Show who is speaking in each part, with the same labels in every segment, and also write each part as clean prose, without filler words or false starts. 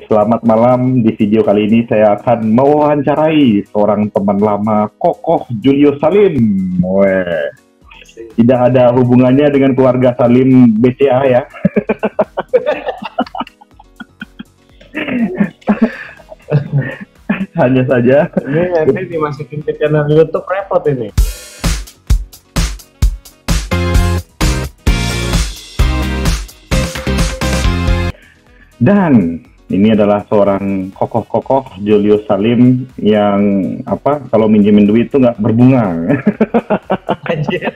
Speaker 1: Selamat malam. Di video kali ini saya akan mewawancarai seorang teman lama, Kokoh Julio Salim. Weh, tidak ada hubungannya dengan keluarga Salim BCA ya. Hanya saja.
Speaker 2: Ini nanti dimasukin ke channel YouTube repot ini.
Speaker 1: Dan ini adalah seorang kokoh-kokoh Julio Salim yang kalau minjemin duit tuh nggak berbunga.
Speaker 2: Anjir.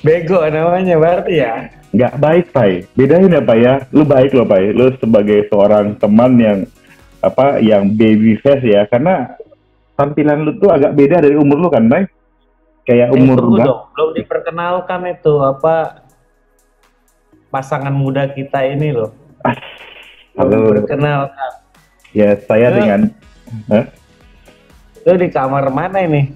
Speaker 2: Bego namanya berarti ya?
Speaker 1: Nggak baik, Pai. Bedain ya, Pai ya. Lu baik loh, Pai. Lu sebagai seorang teman yang baby face ya. Karena tampilan lu tuh agak beda dari umur lu kan, Pai? Kayak umur
Speaker 2: dong. Belum diperkenalkan itu pasangan muda kita ini loh.
Speaker 1: Halo.
Speaker 2: Perkenalkan.
Speaker 1: Ya, saya dengan...
Speaker 2: Lu di kamar mana ini?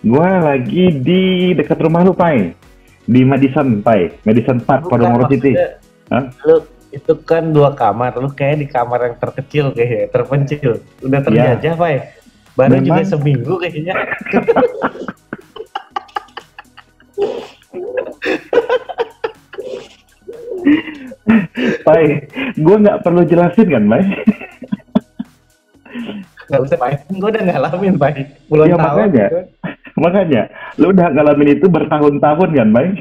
Speaker 1: Gua lagi di dekat rumah lu, Pai. Di Madison, Pai. Madison Park, Podomoro City.
Speaker 2: Lu itu kan 2 kamar. Lu kayak di kamar yang terkecil kayaknya, terpencil. Udah terjajah, Pai. Baru juga seminggu kayaknya.
Speaker 1: Pai, gue nggak perlu jelasin kan, Pai?
Speaker 2: Nggak usah, Pai. Gue udah ngalamin, Pai. Puluhan tahun.
Speaker 1: Makanya, lu udah ngalamin itu bertahun-tahun kan, Pai?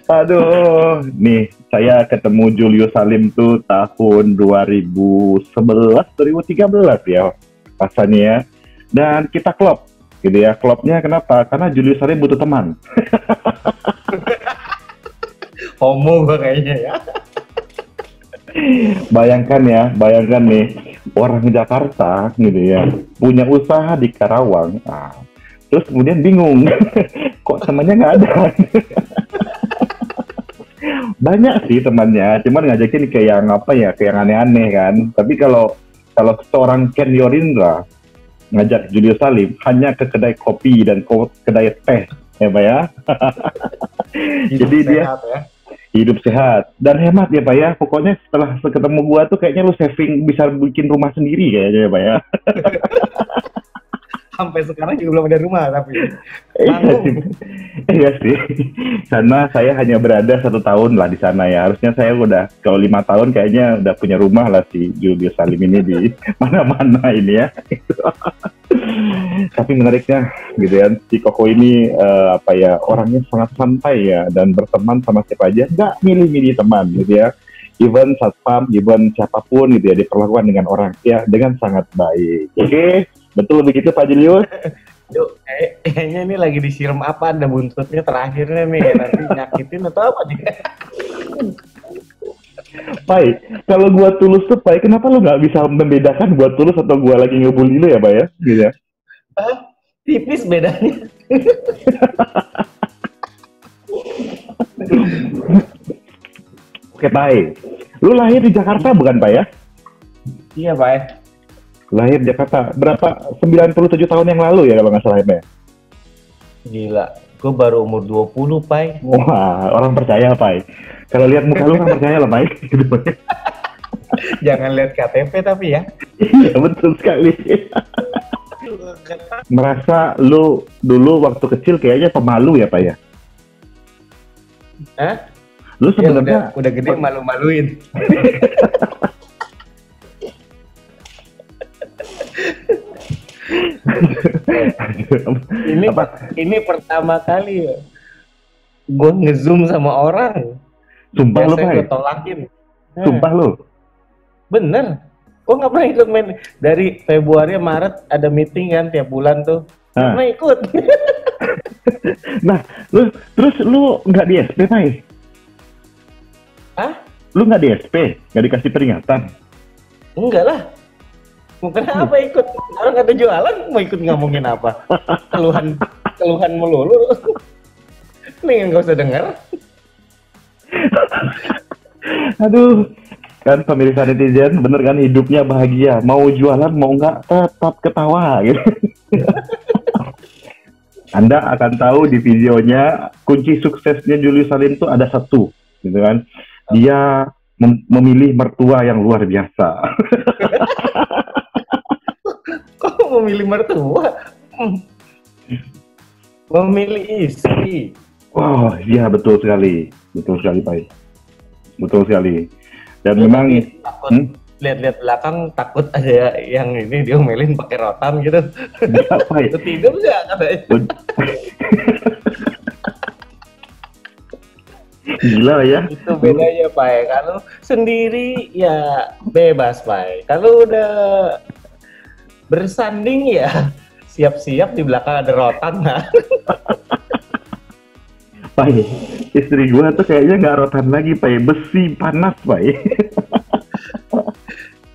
Speaker 1: Aduh, nih saya ketemu Julio Salim tuh tahun 2013 ya, pasannya ya. Dan kita klop. Gitu ya, klubnya kenapa? Karena Julio Salim butuh teman.
Speaker 2: Homo gue kayaknya ya.
Speaker 1: Bayangkan nih, orang Jakarta gitu ya, punya usaha di Karawang, terus kemudian bingung, kok temannya nggak ada. Banyak sih temannya, cuman ngajakin kayak yang aneh-aneh kan. Tapi kalau seorang Ken Yorindra ngajak Julio Salim hanya ke kedai kopi dan kedai teh ya Pak ya. Jadi dia hidup sehat dan hemat ya Pak ya. Pokoknya setelah ketemu gua tuh kayaknya lu saving bisa bikin rumah sendiri kayaknya ya Pak ya.
Speaker 2: Sampai sekarang juga belum ada rumah tapi
Speaker 1: iya sih, karena saya hanya berada 1 tahun lah di sana ya. Harusnya saya udah kalau 5 tahun kayaknya udah punya rumah lah si Julio Salim ini di mana-mana ini ya. Tapi menariknya gitu ya, si Koko ini orangnya sangat santai ya dan berteman sama siapa aja, nggak milih-milih teman gitu ya. Even satpam, even siapapun gitu ya, diperlakukan dengan orang ya dengan sangat baik. Oke. Betul begitu Pak Julius?
Speaker 2: Yuk, kayaknya ini lagi disiram apa, ada buntutnya terakhirnya nih, nanti nyakitin atau apa nih?
Speaker 1: Pai, kalau gua tulus tuh Pai, kenapa lu nggak bisa membedakan gua tulus atau gua lagi ngebully lu ya Pak ya? Gitu ya?
Speaker 2: Tipis bedanya.
Speaker 1: Oke Pai, lu lahir di Jakarta bukan Pak ya?
Speaker 2: Iya Pak.
Speaker 1: Lahir Jakarta, berapa? 97 tahun yang lalu ya kalau nggak salah ya?
Speaker 2: Gila, gue baru umur 20, Pai.
Speaker 1: Wah, orang percaya, Pai. Kalau lihat muka lu kan percaya lah, Pai.
Speaker 2: Jangan lihat KTP tapi ya.
Speaker 1: Iya, betul sekali. Merasa lu dulu waktu kecil kayaknya pemalu ya, Pai ya?
Speaker 2: Hah?
Speaker 1: Lu sebenarnya
Speaker 2: udah gede malu-maluin. Ini pertama kali ya gue nge-zoom sama orang.
Speaker 1: Sumpah lu, Pai?
Speaker 2: Gue tolakin.
Speaker 1: Sumpah lu?
Speaker 2: Bener. Gue nggak pernah ikut main. Dari Februari, Maret ada meeting kan tiap bulan tuh. Pernah ikut.
Speaker 1: Nah, terus lu nggak di SP, Pai?
Speaker 2: Hah?
Speaker 1: Lu nggak di SP? Nggak dikasih peringatan?
Speaker 2: Enggak lah. Mungkin apa ikut? Orang ada jualan, mau ikut ngomongin apa? Keluhan melulu. Nih nggak usah dengar.
Speaker 1: Aduh, kan pemirsa netizen, bener kan hidupnya bahagia. Mau jualan, mau nggak tetap ketawa gitu. Anda akan tahu di videonya kunci suksesnya Julius Salim itu ada satu, gitu kan? Dia memilih mertua yang luar biasa.
Speaker 2: Kok memilih mertua? Memilih istri.
Speaker 1: Oh, iya betul sekali, Pak. Betul sekali. Dan
Speaker 2: Lu
Speaker 1: memang,
Speaker 2: tapi takut lihat-lihat belakang, takut ada yang ini dia melin pakai rotan gitu.
Speaker 1: enggak, Pak.
Speaker 2: Lu tidur nggak katanya?
Speaker 1: Gila ya.
Speaker 2: Itu bedanya Pak. Kalau sendiri ya bebas Pak. Kalau udah bersanding ya siap-siap di belakang ada rotan nah.
Speaker 1: Pak, istri gua tuh kayaknya nggak rotan lagi, Pak. Besi panas, Pak.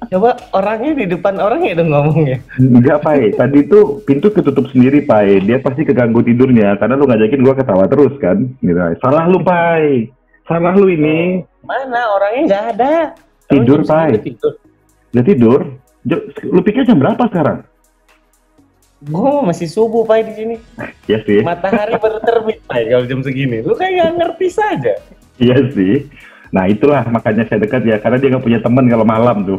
Speaker 2: Coba orangnya di depan orang ya dong ngomongnya.
Speaker 1: Enggak, Pak. Tadi tuh pintu ketutup sendiri, Pak. Dia pasti keganggu tidurnya karena lu ngajakin gua ketawa terus kan. Gitu. Salah lu, Pak. Salah lu ini.
Speaker 2: Mana orangnya nggak ada.
Speaker 1: Tidur,
Speaker 2: Pak.
Speaker 1: Pak. Udah tidur. Lu pikir jam berapa sekarang?
Speaker 2: Gue masih subuh Pak di sini.
Speaker 1: Iya sih.
Speaker 2: Matahari baru terbit Pak kalau jam segini. Lu kayak nggak ngerti saja.
Speaker 1: Iya sih. Nah itulah makanya saya dekat ya, karena dia nggak punya teman kalau malam tuh.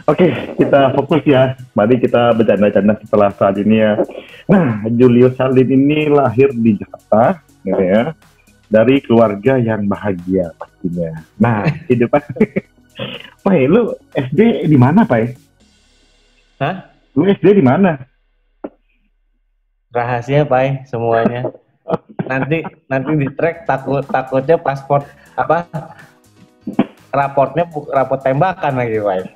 Speaker 1: Oke, kita fokus ya. Mari kita bercanda-canda setelah saat ini ya. Nah, Julius Salim ini lahir di Jakarta, gitu ya, dari keluarga yang bahagia pastinya. Nah, hidup Pak, lu SD di mana, Pak?
Speaker 2: Hah?
Speaker 1: Lu SD di mana?
Speaker 2: Rahasia Pak semuanya. Nanti di track takutnya paspor apa? Raportnya raport tembakan lagi Pak.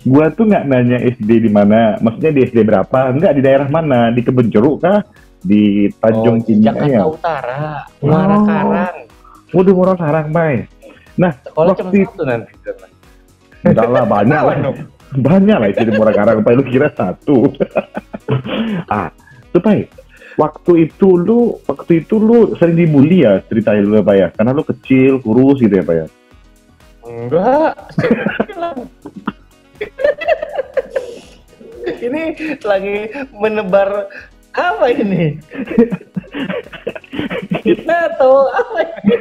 Speaker 1: Gua tuh nggak nanya SD di mana, maksudnya di SD berapa? Enggak, di daerah mana? Di Kebonjeruk kah? Di Tanjung
Speaker 2: Jakarta
Speaker 1: ya?
Speaker 2: Utara, Muara Karang.
Speaker 1: Waduh, Muara Karang, Bay. Nah,
Speaker 2: sekolah cuma satu nanti.
Speaker 1: Enggak lah, banyak lah. Banyak lah itu di Muara Karang, Bay. Lu kira satu? Tuh, Bay. Waktu itu lu sering dibully ya, ceritain lu, Pak ya? Karena lu kecil, kurus gitu ya, Pak ya?
Speaker 2: Enggak. Ini lagi menebar apa ini? Kita atau apa ini?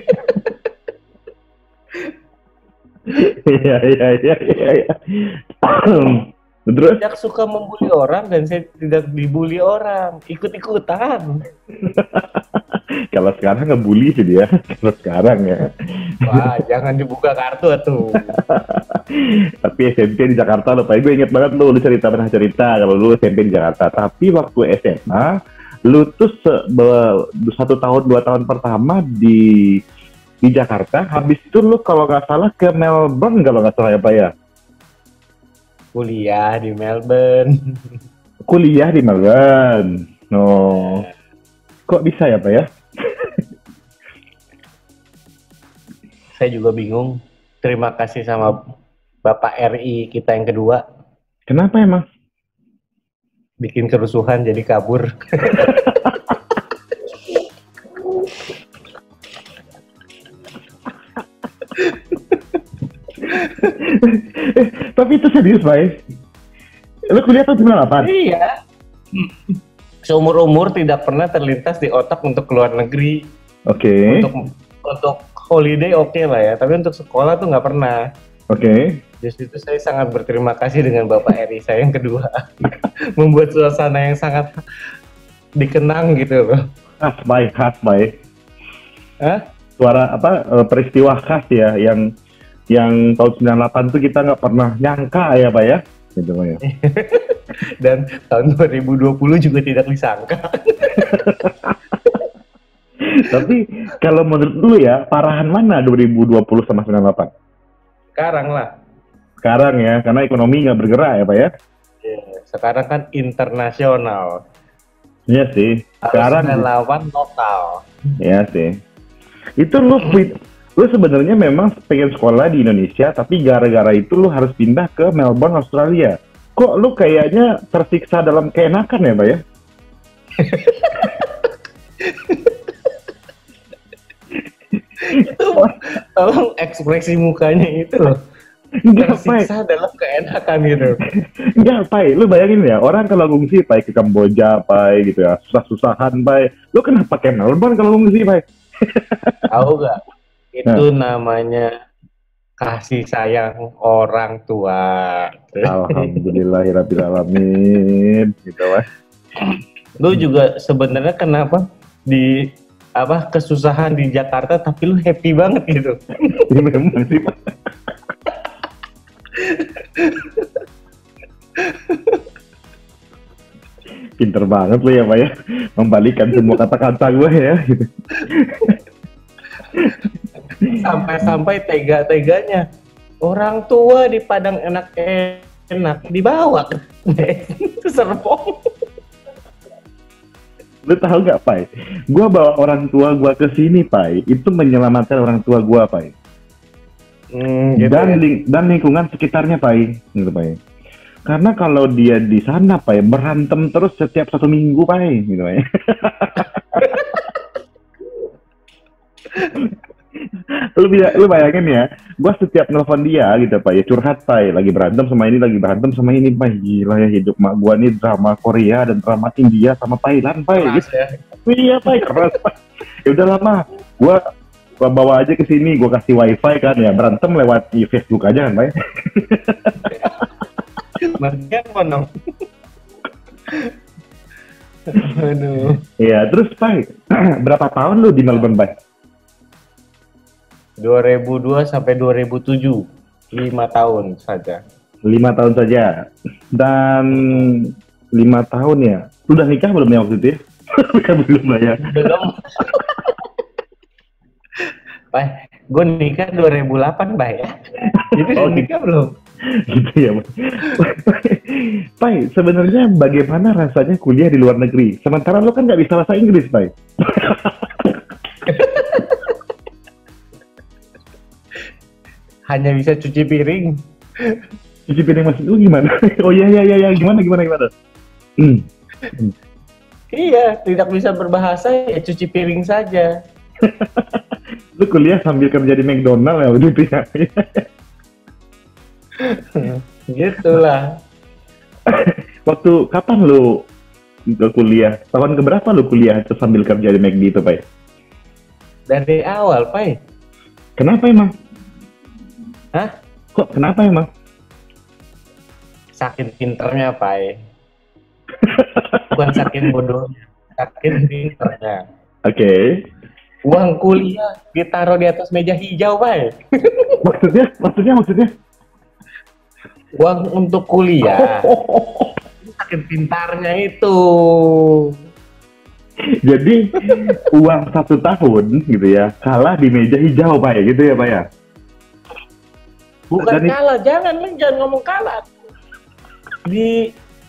Speaker 1: Iya. Terus?
Speaker 2: Tidak suka membuli orang dan saya tidak dibully orang, ikut-ikutan.
Speaker 1: Kalau sekarang ngebully sih dia, kalau sekarang ya.
Speaker 2: Wah, jangan dibuka kartu tuh.
Speaker 1: Tapi SMP di Jakarta loh, Pak. Gue inget banget lu pernah cerita kalau lu SMP di Jakarta. Tapi waktu SMA, lu tuh 1 tahun 2 tahun pertama di Jakarta. Habis itu lu kalau nggak salah ke Melbourne kalau nggak salah ya, Pak ya.
Speaker 2: Kuliah di Melbourne.
Speaker 1: Kuliah di Melbourne. No. Kok bisa ya, Pak ya?
Speaker 2: Saya juga bingung. Terima kasih sama Bapak RI kita yang kedua.
Speaker 1: Kenapa emang?
Speaker 2: Bikin kerusuhan jadi kabur.
Speaker 1: Tapi itu serius, Pak. Lu kuliah tahun 98?
Speaker 2: Iya. Seumur-umur tidak pernah terlintas di otak untuk keluar negeri.
Speaker 1: Oke.
Speaker 2: Untuk holiday oke lah ya, tapi untuk sekolah tuh nggak pernah.
Speaker 1: Oke.
Speaker 2: Justru itu saya sangat berterima kasih dengan Bapak Eri saya yang kedua. Membuat suasana yang sangat dikenang gitu loh.
Speaker 1: Khas, baik.
Speaker 2: Hah?
Speaker 1: Suara peristiwa khas ya, yang tahun 98 tuh kita nggak pernah nyangka ya, Pak ya. Gitu, Pak ya.
Speaker 2: Dan tahun 2020 juga tidak disangka.
Speaker 1: Tapi kalau menurut lu ya, parahan mana 2020 sama 98?
Speaker 2: Sekarang lah.
Speaker 1: Sekarang ya, karena ekonomi nggak bergerak ya, Pak ya?
Speaker 2: Sekarang kan internasional.
Speaker 1: Iya sih. Sekarang
Speaker 2: lawan lokal.
Speaker 1: Iya sih. Itu lu sebenarnya memang pengen sekolah di Indonesia, tapi gara-gara itu lu harus pindah ke Melbourne, Australia. Kok lu kayaknya tersiksa dalam keenakan ya, Pak ya?
Speaker 2: Itu tolong ekspresi mukanya itu loh.
Speaker 1: Enggak, Pai.
Speaker 2: Tersiksa dalam keenakan gitu.
Speaker 1: Enggak, Pai. Lu bayangin ya, orang kalau ngungsi, Pai, ke Kamboja, Pai, gitu ya. Susah-susahan, Pai. Lu kenapa pakai Melbourne kalau ngungsi, Pai?
Speaker 2: Tahu gak? Itu namanya kasih sayang orang tua.
Speaker 1: Alhamdulillahirrahmanirrahim. Gitu, Pai.
Speaker 2: Lu juga sebenarnya kenapa di kesusahan di Jakarta tapi lu happy banget gitu.
Speaker 1: Ini memang sih, Pai. Pinter banget lu ya, Pak ya, membalikan semua kata-kata gue ya gitu.
Speaker 2: Sampai-sampai tega-teganya orang tua di Padang enak-enak dibawa ke Serpong.
Speaker 1: Lu tahu nggak, Pai? Gue bawa orang tua gue ke sini, Pai, itu menyelamatkan orang tua gue, Pai.
Speaker 2: Gitu
Speaker 1: Dan
Speaker 2: ya?
Speaker 1: dan lingkungan sekitarnya, Pai, gitu, Pai. Karena kalau dia di sana, Pai, berantem terus setiap 1 minggu, Pai, gitu, Pai. Lu bayangin ya, gua setiap nelfon dia gitu, Pak, ya curhat, Pak, lagi berantem sama ini, Pak. Gila ya, hidup mak gua nih drama Korea dan drama India sama Thailand, Pak.
Speaker 2: Keras
Speaker 1: Gitu.
Speaker 2: ya.
Speaker 1: Iya, Pak, keras, Pak. Ya udah lama, gua bawa aja ke sini, gua kasih wifi kan ya, berantem lewat di Facebook aja kan, Pak.
Speaker 2: Marga monong. Aduh.
Speaker 1: Iya, terus, Pak, berapa tahun lu di Melbourne, Pak?
Speaker 2: 2002 sampai 2007, 5 tahun saja.
Speaker 1: 5 tahun saja. Dan 5 tahun ya. Lu udah nikah belum ya waktu itu ya? Belum lah ya.
Speaker 2: Belum. Pak, gue nikah 2008, Pak ya. Jadi
Speaker 1: Oh,
Speaker 2: nikah belum?
Speaker 1: Gitu ya, Pak. Pai, sebenarnya bagaimana rasanya kuliah di luar negeri? Sementara lu kan nggak bisa bahasa Inggris, Pai.
Speaker 2: Hanya bisa cuci piring.
Speaker 1: Cuci piring maksud lu gimana? Oh iya, gimana?
Speaker 2: Iya, tidak bisa berbahasa ya cuci piring saja.
Speaker 1: Lu kuliah sambil kerja di McDonald ya, begitu ya?
Speaker 2: Gitulah.
Speaker 1: Waktu kapan lu kuliah? Tahun keberapa lu kuliah terus sambil kerja di McD itu, Pai?
Speaker 2: Dari awal, Pai.
Speaker 1: Kenapa emang?
Speaker 2: Hah?
Speaker 1: Kok kenapa emang?
Speaker 2: Saking pinternya, Pai. Bukan saking bodohnya, saking pinternya.
Speaker 1: Oke.
Speaker 2: Uang kuliah ditaruh di atas meja hijau, Pai.
Speaker 1: Maksudnya?
Speaker 2: Uang untuk kuliah. Saking pintarnya itu.
Speaker 1: Jadi uang 1 tahun gitu ya, kalah di meja hijau, Pak ya, gitu ya, Pak ya?
Speaker 2: Bukan kalah, jangan ngomong kalah.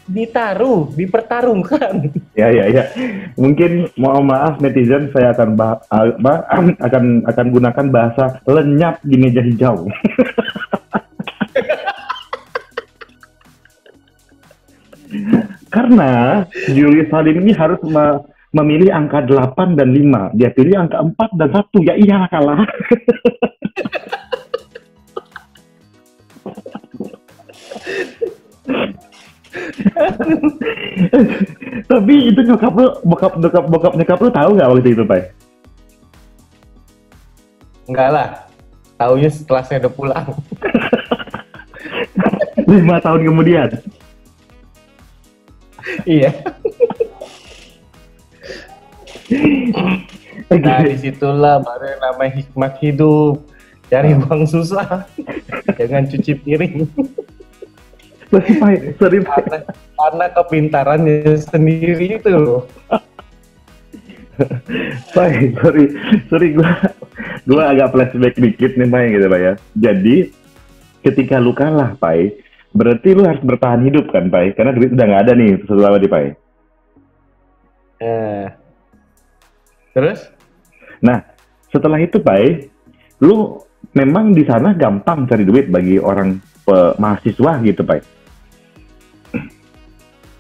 Speaker 2: Ditaruh, dipertarungkan.
Speaker 1: Ya. Mungkin mohon maaf netizen, saya akan akan gunakan bahasa lenyap di meja hijau. Karena Julius Salim ini harus memilih angka 8 dan 5. Dia pilih angka 4 dan 1. Ya iyalah kalah. Tapi itu bokap nyokap lu tahu nggak waktu itu, Pak?
Speaker 2: Enggak lah. Taunya setelah saya udah pulang.
Speaker 1: 5 tahun kemudian.
Speaker 2: Iya. Nah, disitulah baru yang namanya hikmat hidup. Cari uang susah. Jangan cuci piring.
Speaker 1: Sorry, Pak.
Speaker 2: Karena kepintarannya sendiri itu loh.
Speaker 1: Pak, sorry gua agak flashback dikit nih, Pak, gitu, Pak ya. Jadi ketika lu kalah, Pak, berarti lu harus bertahan hidup kan, Pak? Karena duit udah nggak ada nih setelah di, Pak.
Speaker 2: Terus?
Speaker 1: Nah, setelah itu, Pak, lu memang di sana gampang cari duit bagi orang mahasiswa gitu, Pak.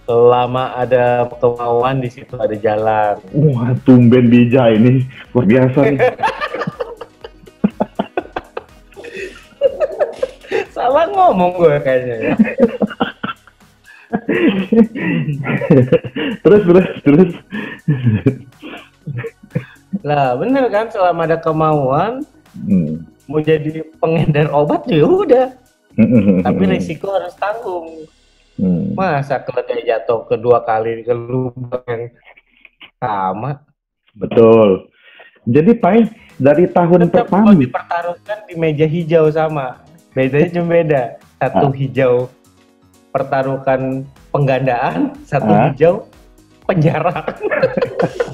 Speaker 2: Selama ada kemauan di situ ada jalan.
Speaker 1: Wah, tumben bija ini luar biasa nih.
Speaker 2: Salah ngomong gue kayaknya ya.
Speaker 1: terus.
Speaker 2: Lah bener kan, selama ada kemauan
Speaker 1: Hmm.
Speaker 2: mau jadi pengedar obat ya udah. Tapi risiko harus tanggung. Masa keledai jatuh kedua kali ke lubang yang sama?
Speaker 1: Betul. Jadi Pai, dari tahun
Speaker 2: Tetap
Speaker 1: pertama
Speaker 2: kalau dipertaruhkan di meja hijau sama. Bedanya cuma beda. Satu hijau pertaruhkan penggandaan, satu hijau penjara.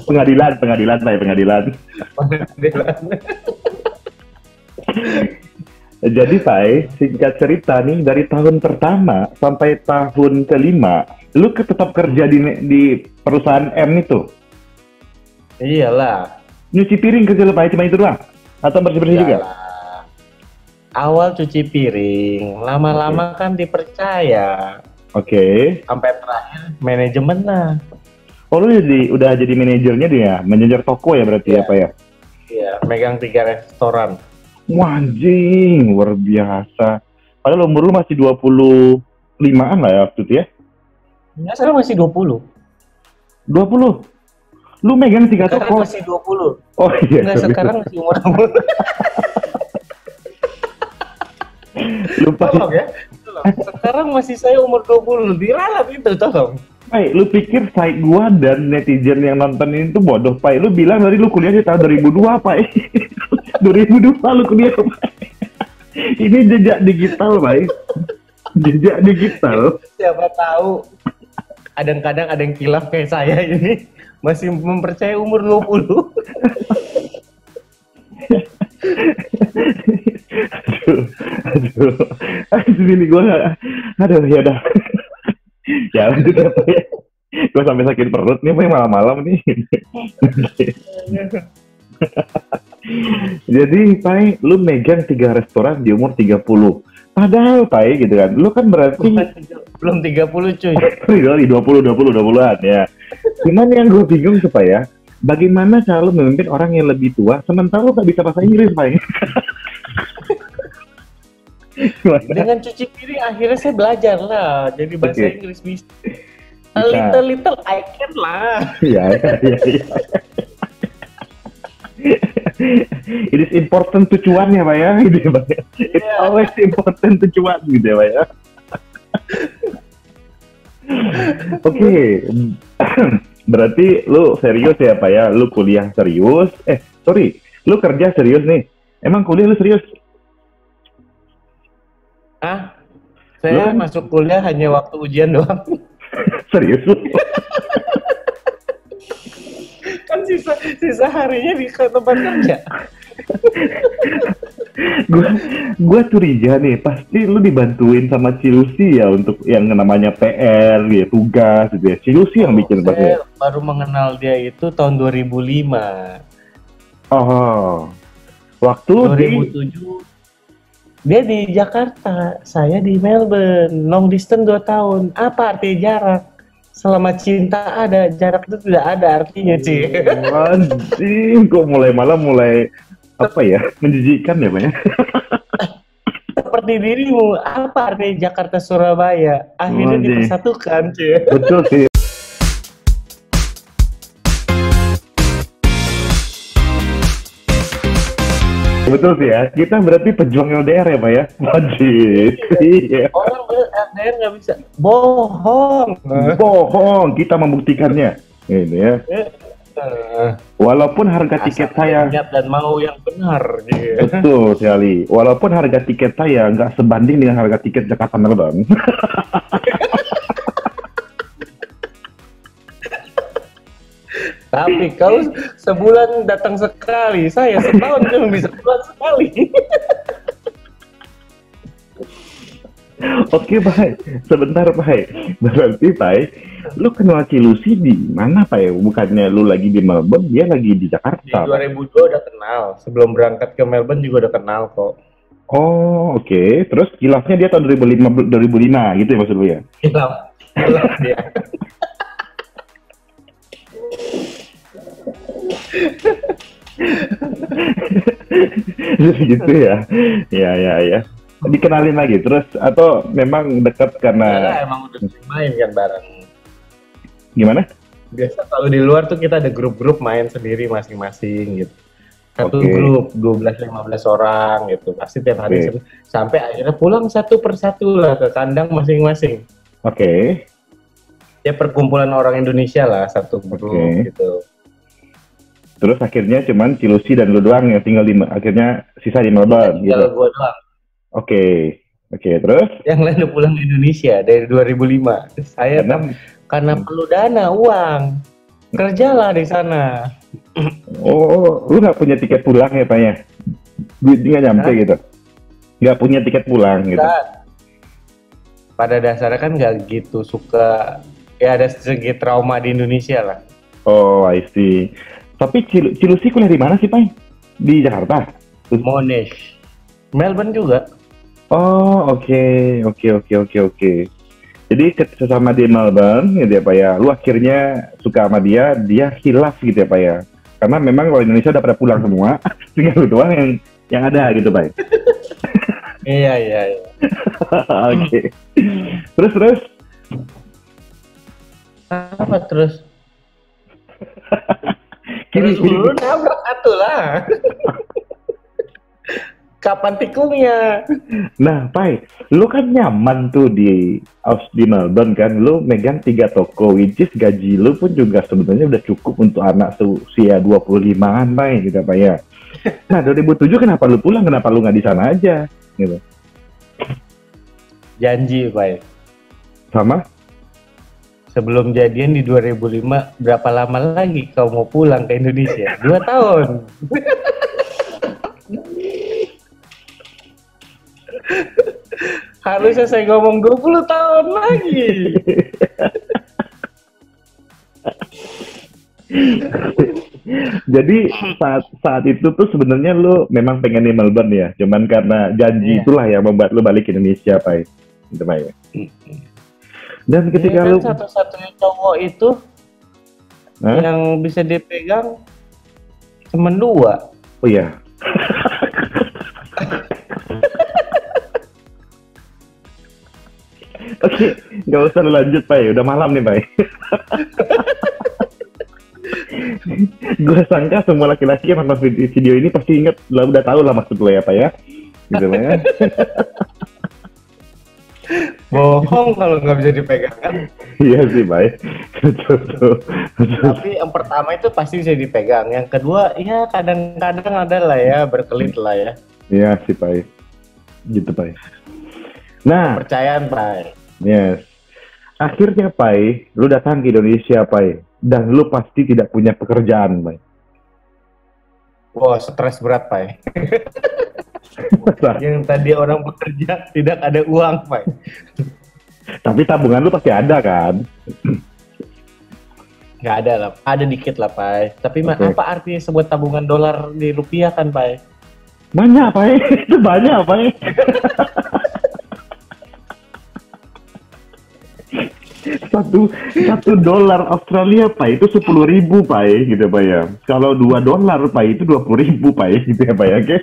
Speaker 1: pengadilan Pai, pengadilan. Jadi Pai, singkat cerita nih, dari tahun pertama sampai tahun kelima, lu tetap kerja di perusahaan M itu?
Speaker 2: Iyalah.
Speaker 1: Nyuci piring kerja lu Pai, cuma itu doang? Atau bersih-bersih juga?
Speaker 2: Awal cuci piring, lama-lama kan dipercaya.
Speaker 1: Oke.
Speaker 2: Sampai terakhir manajemen lah.
Speaker 1: Oh lu udah jadi manajernya dia, manajer toko ya berarti apa ya?
Speaker 2: Iya, megang 3 restoran.
Speaker 1: Wah, anjing, luar biasa. Padahal umur lu masih 25-an lah ya waktu itu ya?
Speaker 2: Enggak, sekarang masih 20.
Speaker 1: 20? Lu megang 3
Speaker 2: Sekarang
Speaker 1: toko?
Speaker 2: masih 20.
Speaker 1: Oh iya.
Speaker 2: Enggak, sekarang masih umur 20.
Speaker 1: Lupa.
Speaker 2: Tolong ya. Sekarang masih saya umur 20. Diralat itu, tolong.
Speaker 1: Pai, lu pikir saya gua dan netizen yang nonton ini tuh bodoh, Pai? Lu bilang tadi lu kuliah di tahun 2002, Pai. 2002 lu kuliah, Pai. Ini jejak digital, Pai. Jejak digital.
Speaker 2: Siapa tahu kadang-kadang ada yang kilaf kayak saya ini masih mempercayai umur 20.
Speaker 1: Aduh, ini gue aduh, ya udah. Ya lanjut ya, Pak ya. Gue sampai sakit perut nih, Pak, malam-malam nih. Jadi, Pak, lu megang 3 restoran di umur 30. Padahal, Pak, gitu kan, lu kan berarti
Speaker 2: belum 30, cuy.
Speaker 1: 20-an ya. Cuman yang gue bingung tuh, Pak ya, bagaimana cara lu memimpin orang yang lebih tua, sementara lu gak bisa bahasa Inggris, Pak?
Speaker 2: Dengan cuci piring akhirnya saya belajar lah, jadi bahasa Inggris bisa. Little I can lah.
Speaker 1: Iya. It is important to cuan ya Pak ya, gitu ya Pak. It's always important to cuan gitu ya Pak ya. Oke. Berarti lu serius ya Pak ya, lu kuliah serius. Lu kerja serius nih. Emang kuliah lu serius?
Speaker 2: Saya masuk kuliah hanya waktu ujian doang.
Speaker 1: Serius lu?
Speaker 2: Kan sisa harinya di tempat kerja.
Speaker 1: Gua curiga nih, pasti lu dibantuin sama Cilusi ya untuk yang namanya PR, ya tugas gitu ya. Cilusi yang bikin pasti.
Speaker 2: Saya baru mengenal dia itu tahun 2005.
Speaker 1: Oh. Waktu
Speaker 2: 2007 dia di Jakarta, saya di Melbourne, long distance 2 tahun. Apa arti jarak? Selama cinta ada, jarak itu tidak ada artinya, Ci.
Speaker 1: Anjing, kok mulai apa ya, menjijikan ya, Pak ya?
Speaker 2: Seperti dirimu, apa arti Jakarta Surabaya? Akhirnya dipersatukan, Ci.
Speaker 1: Betul sih. Betul sih ya, kita berarti pejuang LDR ya Pak ya? Wajib. Iya.
Speaker 2: Orang LDR nggak bisa. Bohong,
Speaker 1: kita membuktikannya. Ini ya. Walaupun harga tiket saya
Speaker 2: dan mau yang benar gitu.
Speaker 1: Betul sekali. Walaupun harga tiket saya nggak sebanding dengan harga tiket Jakarta Melbourne.
Speaker 2: Tapi kau sebulan datang sekali, saya setahun cuma bisa pulang sekali.
Speaker 1: Oke, Pak. Sebentar, Pak. Berarti, Pak, lu kenal Cilusi di mana, Pak? Bukannya lu lagi di Melbourne, dia lagi di Jakarta.
Speaker 2: Di 2002 udah kenal. Sebelum berangkat ke Melbourne juga udah kenal kok.
Speaker 1: Oh, oke. Terus kilafnya dia tahun 2005 gitu ya maksud lu ya?
Speaker 2: Kilaf dia.
Speaker 1: Gitu ya. Ya. dikenalin lagi terus atau memang dekat karena
Speaker 2: Enggak, emang udah sering main kan bareng.
Speaker 1: gimana?
Speaker 2: Biasa kalau di luar tuh kita ada grup-grup main sendiri masing-masing gitu. Satu
Speaker 1: Oke.
Speaker 2: grup 12-15 orang gitu. Pasti tiap hari
Speaker 1: Oke.
Speaker 2: sampai akhirnya pulang satu persatu lah ke kandang masing-masing.
Speaker 1: Oke.
Speaker 2: Ya perkumpulan orang Indonesia lah satu grup
Speaker 1: Oke.
Speaker 2: gitu.
Speaker 1: Terus akhirnya cuman Cilusi dan lu doang yang tinggal akhirnya sisa di Melbourne gitu.
Speaker 2: Tinggal gua doang.
Speaker 1: Oke. Oke, terus
Speaker 2: Yang lain udah pulang ke Indonesia dari 2005. Saya karena perlu dana, uang. Kerjalah di sana.
Speaker 1: lu nggak punya tiket pulang ya Pak ya? Duitnya nggak nyampe gitu? Nggak punya tiket pulang gitu?
Speaker 2: Pada dasarnya kan nggak gitu suka, ya ada segi trauma di Indonesia lah.
Speaker 1: Oh, I see. Tapi Cilusi kuliah di mana sih Pak? Di Jakarta?
Speaker 2: Monash. Melbourne juga.
Speaker 1: Oh, oke. Jadi sesama di Melbourne gitu ya Pak ya, lu akhirnya suka sama dia hilaf gitu ya Pak ya. Karena memang kalau Indonesia udah pada pulang semua, tinggal lu doang yang ada gitu Pak.
Speaker 2: Iya.
Speaker 1: Oke. Terus?
Speaker 2: Apa terus?
Speaker 1: Kiri.
Speaker 2: Lu nabrak satu lah. Kapan tikulnya?
Speaker 1: Nah, Pai, lu kan nyaman tuh di Melbourne kan, lu megang 3 toko, which is gaji lu pun juga sebenarnya udah cukup untuk anak seusia 25-an, Pai, gitu Pak ya. Nah, 2007 kenapa lu pulang? Kenapa lu nggak di sana aja? Gitu.
Speaker 2: Janji, Pak.
Speaker 1: Sama?
Speaker 2: Sebelum jadian di 2005, berapa lama lagi kau mau pulang ke Indonesia? 2 tahun. Harusnya saya ngomong 20 tahun lagi.
Speaker 1: Jadi saat itu tuh sebenarnya lu memang pengen di Melbourne ya, cuman karena janji itulah yang membuat lu balik ke Indonesia, Pak. Gitu, Pak ya. Dan ketika
Speaker 2: kan
Speaker 1: lu
Speaker 2: satu-satunya cowok itu yang bisa dipegang cuma 2.
Speaker 1: Oh iya. Oke, nggak usah lanjut, Pak. Udah malam nih, Pak. Gue sangka semua laki-laki yang nonton video ini pasti inget, lah udah tahu lah maksud lo ya, Pak ya. Gitu, Pak ya.
Speaker 2: Bohong kalau nggak bisa dipegang kan.
Speaker 1: Iya sih, Pak. Betul.
Speaker 2: Tapi yang pertama itu pasti bisa dipegang. Yang kedua, ya kadang-kadang ada lah ya, berkelit lah ya.
Speaker 1: Iya sih, Pak. Gitu, Pak. Nah,
Speaker 2: Percayaan, Pak.
Speaker 1: Yes. Akhirnya, Pai, lu datang ke Indonesia, Pai. Dan lu pasti tidak punya pekerjaan, Pai.
Speaker 2: Wah, stres berat, Pak. Yang tadi orang bekerja tidak ada uang, Pak.
Speaker 1: Tapi tabungan lu pasti ada, kan?
Speaker 2: Nggak ada lah, ada dikit lah, Pak. Tapi apa artinya sebuah tabungan dolar di rupiah kan, Pak?
Speaker 1: Banyak, Pai. Itu banyak, Pai. Satu dolar Australia, Pak, itu 10.000, Pak, gitu, Pak ya. Kalau $2, Pak, itu 20.000, Pak, gitu ya, Pak ya, oke?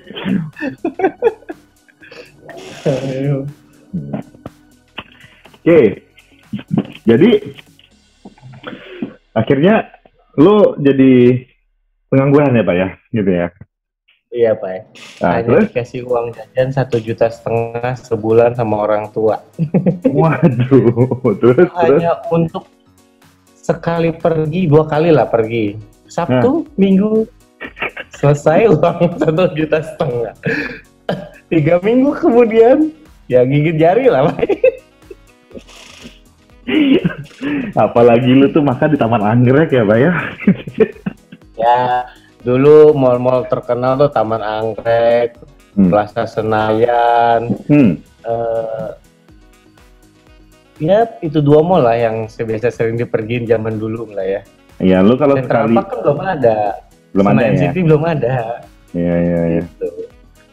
Speaker 1: Oke, jadi akhirnya lo jadi pengangguran ya, Pak ya, gitu ya?
Speaker 2: Iya, Pak.
Speaker 1: Nah,
Speaker 2: hanya
Speaker 1: terus?
Speaker 2: dikasih uang jajan 1,5 juta sebulan sama orang tua.
Speaker 1: Waduh, terus?
Speaker 2: Hanya untuk sekali pergi, 2 kali lah pergi. Sabtu, Minggu, selesai uang 1,5 juta. 3 minggu kemudian, ya gigit jari lah, Pak.
Speaker 1: Apalagi lu tuh makan di Taman Anggrek ya, Pak ya?
Speaker 2: Ya, dulu mall-mall terkenal tuh Taman Anggrek, Plaza Senayan, ya itu 2 mall lah yang biasa sering dipergiin zaman dulu lah ya.
Speaker 1: Iya, lu kalau
Speaker 2: Central
Speaker 1: sekali
Speaker 2: Park kan belum ada.
Speaker 1: belum ada ya.
Speaker 2: City belum ada.
Speaker 1: Iya.
Speaker 2: Gitu.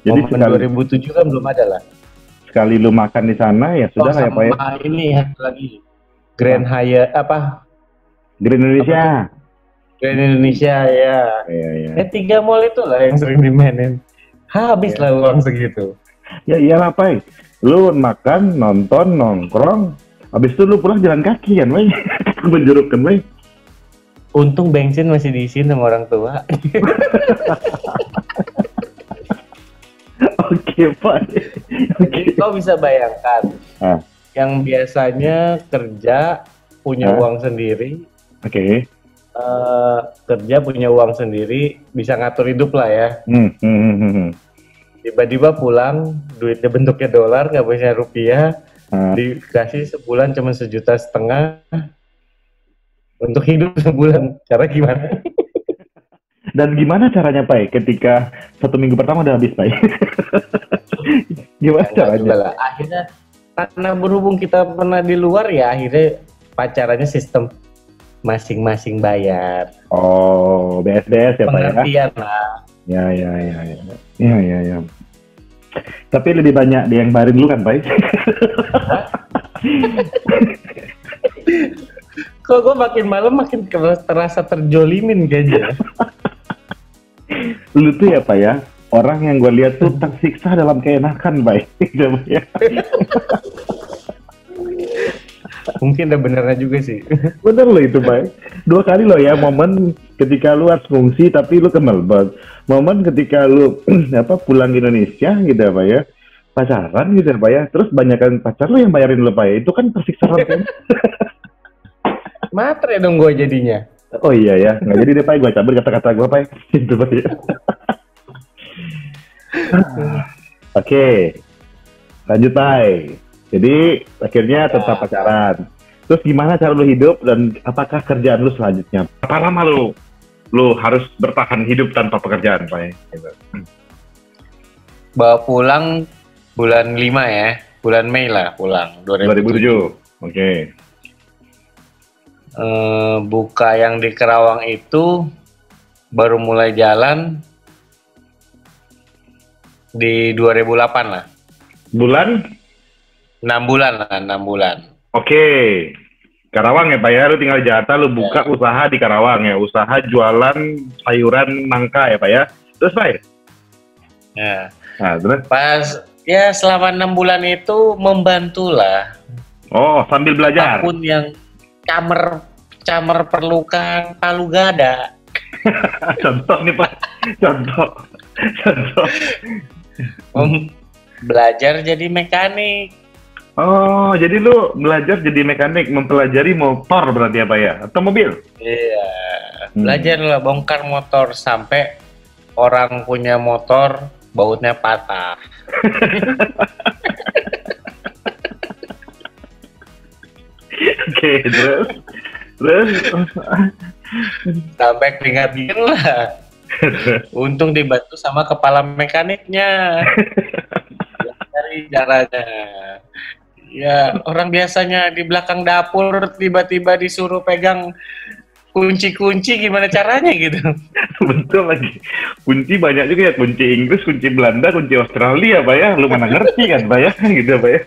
Speaker 1: Jadi
Speaker 2: momen 2007 kan belum ada lah.
Speaker 1: Sekali lu makan di sana ya sudah lah ya, Pak ya.
Speaker 2: Sama ini lagi Grand Hyatt apa?
Speaker 1: Grand Indonesia.
Speaker 2: Grand Indonesia ya.
Speaker 1: Iya.
Speaker 2: 3 mall itu lah yang sering dimainin. Habis lah uang segitu.
Speaker 1: Ya iyalah, Pai. Lu makan, nonton, nongkrong, habis itu lu pulang jalan kaki kan, Pai. Menjuruk kan, Pai.
Speaker 2: Untung bensin masih diisiin sama orang tua.
Speaker 1: Oke, Pai.
Speaker 2: Jadi kau bisa bayangkan,
Speaker 1: Ah,
Speaker 2: yang biasanya kerja punya
Speaker 1: Ah.
Speaker 2: uang sendiri,
Speaker 1: oke.
Speaker 2: kerja punya uang sendiri, bisa ngatur hidup lah ya.
Speaker 1: Hmm.
Speaker 2: Tiba-tiba pulang, duitnya bentuknya dolar, nggak punya rupiah,
Speaker 1: Ah.
Speaker 2: dikasih sebulan cuma 1,5 juta untuk hidup sebulan. Cara gimana?
Speaker 1: Dan gimana caranya, Pai? Ketika 1 minggu pertama udah habis, Pai. Gimana
Speaker 2: Enggak juga
Speaker 1: caranya?
Speaker 2: lah. Akhirnya karena berhubung kita pernah di luar ya, akhirnya pacarannya sistem masing-masing bayar.
Speaker 1: Oh, BSBS ya, Pak ya?
Speaker 2: Pengertian lah.
Speaker 1: Ya. Tapi lebih banyak dia yang bayarin dulu kan, Pak?
Speaker 2: Kok gue makin malam makin terasa terjolimin kayaknya.
Speaker 1: Lu tuh ya, Pak ya, orang yang gue lihat tuh tersiksa dalam keenakan, Pak. Ya.
Speaker 2: Mungkin ada benernya juga sih.
Speaker 1: Bener loh itu, Pak. 2 kali loh ya, momen ketika lu harus ngungsi tapi lu ke Melbourne. Momen ketika lu pulang ke Indonesia gitu ya, Pak ya. Pacaran gitu ya, Pak ya. Terus banyakan pacar lu yang bayarin lu, Pak ya. Itu kan tersiksa kan?
Speaker 2: Matre dong gue jadinya.
Speaker 1: Oh iya ya, nggak jadi deh, Pak. Gue cabut kata-kata gue, Pak. Itu, Pak ya. Oke, lanjut, Pak. Jadi akhirnya tetap pacaran. Terus gimana cara lu hidup dan apakah kerjaan lu selanjutnya? Berapa lama lu harus bertahan hidup tanpa pekerjaan, Pak? Gitu.
Speaker 2: Bawa pulang bulan 5 ya. Bulan Mei lah pulang.
Speaker 1: 2007. Oke.
Speaker 2: Buka yang di Kerawang itu baru mulai jalan di 2008 lah.
Speaker 1: Bulan?
Speaker 2: 6 bulan lah, 6 bulan.
Speaker 1: Oke. Karawang ya, Pak ya. Lu tinggal di Jakarta, lu buka usaha di Karawang ya. Usaha jualan sayuran nangka ya, Pak ya. Terus, Pak?
Speaker 2: Ya.
Speaker 1: Nah, terus?
Speaker 2: Pas ya selama 6 bulan itu membantulah.
Speaker 1: Oh, sambil belajar.
Speaker 2: Apapun yang camer perlukan, palu gak ada.
Speaker 1: Contoh nih, Pak. Contoh.
Speaker 2: Belajar jadi mekanik.
Speaker 1: Oh, jadi lu belajar jadi mekanik, mempelajari motor berarti apa ya? Atau mobil?
Speaker 2: Iya. Belajar lah bongkar motor sampai orang punya motor bautnya patah.
Speaker 1: Oke, terus
Speaker 2: Sampai keringat dingin lah. Untung dibantu sama kepala mekaniknya. Cari caranya. Ya, orang biasanya di belakang dapur tiba-tiba disuruh pegang kunci-kunci, gimana caranya gitu.
Speaker 1: betul lagi. Kunci banyak juga ya, kunci Inggris, kunci Belanda, kunci Australia, Pak ya. Lu mana ngerti kan, Pak ya? Gitu, Pak ya.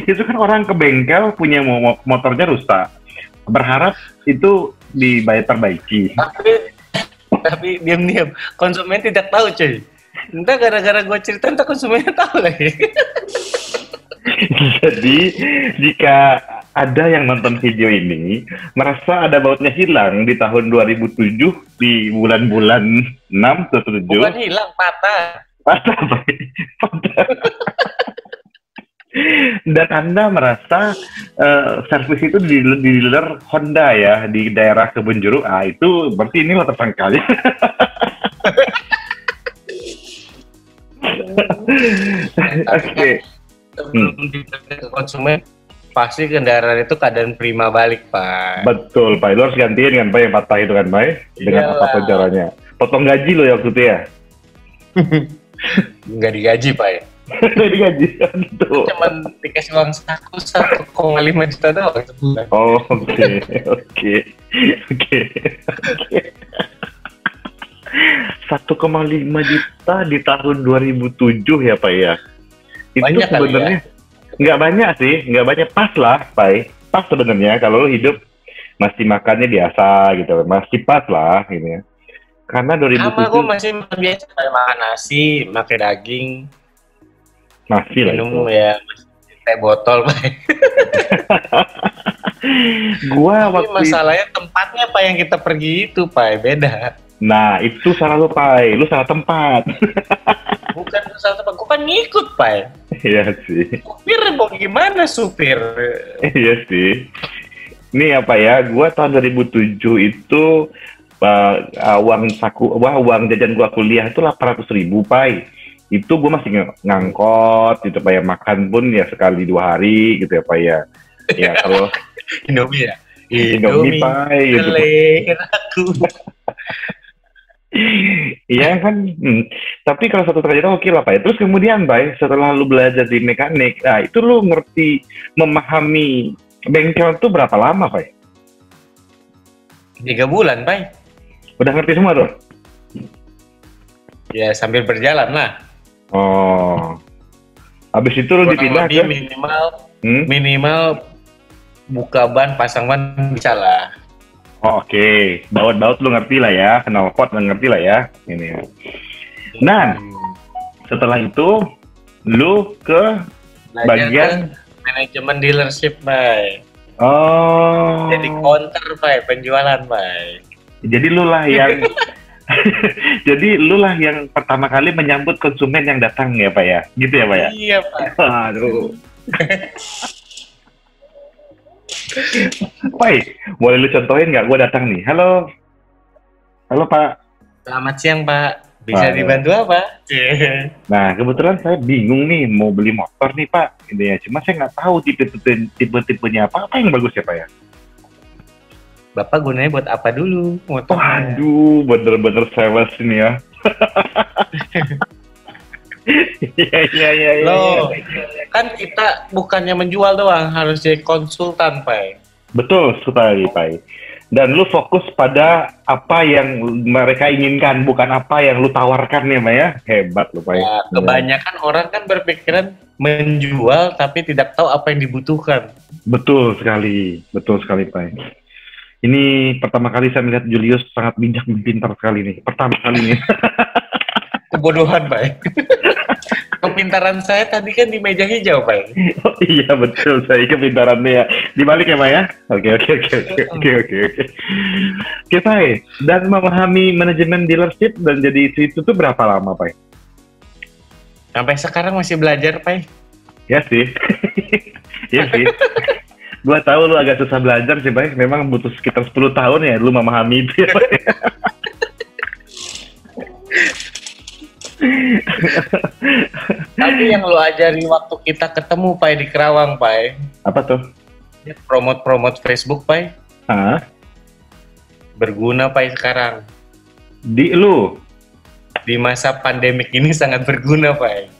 Speaker 1: itu kan orang ke bengkel punya motornya rusak, berharap itu diperbaiki.
Speaker 2: Tapi diam-diam konsumen tidak tahu, cuy. Entah gara-gara gue cerita, entah konsumennya tahu lagi.
Speaker 1: Jadi jika ada yang nonton video ini merasa ada bautnya hilang di tahun 2007 di bulan-bulan 6 atau 7.
Speaker 2: Bukan hilang, patah.
Speaker 1: Patah. Dan Anda merasa servis itu di dealer Honda ya di daerah Kebonjeruk, itu berarti ini lah tersangka. Oke.
Speaker 2: Ke konsumen pasti kendaraan itu keadaan prima balik, Pak.
Speaker 1: Betul, Pak. Lo harus gantiin kan, Pak, yang patah itu kan, Pak? Dengan apapun caranya. Potong gaji lo ya waktu itu ya?
Speaker 2: Nggak digaji, Pak ya?
Speaker 1: Digaji, gitu.
Speaker 2: Cuman dikasih uang saku 1,5 juta doang sebulan.
Speaker 1: Oh, oke. 1,5 juta di tahun 2007 ya, Pak ya? Itu
Speaker 2: banyak
Speaker 1: sebenarnya nggak banyak sih, nggak banyak, pas lah, Pak. Pas sebenarnya kalau lo hidup masih makannya biasa gitu, masih pas lah gitu ya. Karena
Speaker 2: Sama
Speaker 1: 2007
Speaker 2: gue masih makan biasa, Pak. Makan nasi, makan daging,
Speaker 1: masih lah itu.
Speaker 2: minum ya teh botol, Pak.
Speaker 1: Gua
Speaker 2: Tapi
Speaker 1: waktu itu,
Speaker 2: masalahnya tempatnya, Pak, yang kita pergi itu, Pak, beda.
Speaker 1: nah itu salah lu Pai, lu salah tempat.
Speaker 2: Bukan salah tempat, gue kan ngikut, Pak.
Speaker 1: Iya sih,
Speaker 2: Supir mau gimana supir?
Speaker 1: iya sih. Ini apa ya? Gua tahun 2007 itu uang jajan gua kuliah itu 800.000 Pai. Itu gua masih ngangkot gitu Pak ya, makan pun ya sekali 2 hari gitu ya Pak ya. Ya kalau
Speaker 2: Indomie ya?
Speaker 1: Indomie Pai gitu.
Speaker 2: Selir aku.
Speaker 1: Iya kan, tapi kalau satu trayeknya oke lah Pak ya. Terus kemudian Pak, setelah lu belajar di mekanik, nah itu lu ngerti memahami bengkel itu berapa lama Pak?
Speaker 2: 3 bulan, Pak.
Speaker 1: Udah ngerti semua tuh?
Speaker 2: Ya sambil berjalan lah.
Speaker 1: Oh, habis itu lu
Speaker 2: Kurang
Speaker 1: dipindah
Speaker 2: lebih
Speaker 1: ke?
Speaker 2: minimal buka ban, pasang ban bisa lah.
Speaker 1: Oh, oke, baut-baut lu ngerti lah ya, knalpot lu ngerti lah ya, ini. Nah, setelah itu lu ke
Speaker 2: Belajar
Speaker 1: bagian
Speaker 2: ke manajemen dealership, Pak.
Speaker 1: oh,
Speaker 2: Jadi counter, Pak, penjualan, Pak.
Speaker 1: jadi lu lah yang jadi lu lah yang pertama kali menyambut konsumen yang datang ya Pak ya, gitu ya Pak ya.
Speaker 2: Iya, Pak.
Speaker 1: Aduh. Pai, boleh lu contohin nggak? Gue datang nih. Halo, halo Pak.
Speaker 2: Selamat siang, Pak. Bisa
Speaker 1: Pak.
Speaker 2: dibantu apa?
Speaker 1: Nah, kebetulan saya bingung nih mau beli motor nih Pak. Ini ya, cuma saya nggak tahu tipe-tipenya apa yang bagus ya Pak ya.
Speaker 2: Bapak gunanya buat apa dulu motor?
Speaker 1: Waduh, bener-bener sales ini ya. Iya.
Speaker 2: Loh, kan kita bukannya menjual doang, harus jadi konsultan, Pak.
Speaker 1: Betul sekali Pak. Dan lu fokus pada apa yang mereka inginkan, bukan apa yang lu tawarkan ya Pak ya. Hebat lu Pak.
Speaker 2: Ya, kebanyakan orang kan berpikiran menjual tapi tidak tahu apa yang dibutuhkan.
Speaker 1: Betul sekali Pak. Ini pertama kali saya melihat Julius sangat bijak dan pintar sekali nih. Pertama kali nih.
Speaker 2: Kebodohan, Pak. Kepintaran saya tadi kan di meja hijau, Pak.
Speaker 1: Oh iya betul, saya kepintarannya ya. Dibalik ya Pak ya. Oke. Oke Pak. Dan memahami manajemen dealership dan jadi itu tuh berapa lama Pak?
Speaker 2: Sampai sekarang masih belajar, Pak.
Speaker 1: Ya sih. Ya sih. Gua tahu lu agak susah belajar sih Pak. Memang butuh sekitar 10 tahun ya lu memahami itu ya Pak.
Speaker 2: Tapi yang lu ajari waktu kita ketemu, Pak, di Kerawang, Pak.
Speaker 1: Apa tuh?
Speaker 2: Promote Facebook, Pak.
Speaker 1: Hah?
Speaker 2: Berguna, Pak, sekarang.
Speaker 1: Di lu?
Speaker 2: Di masa pandemik ini sangat berguna, Pak.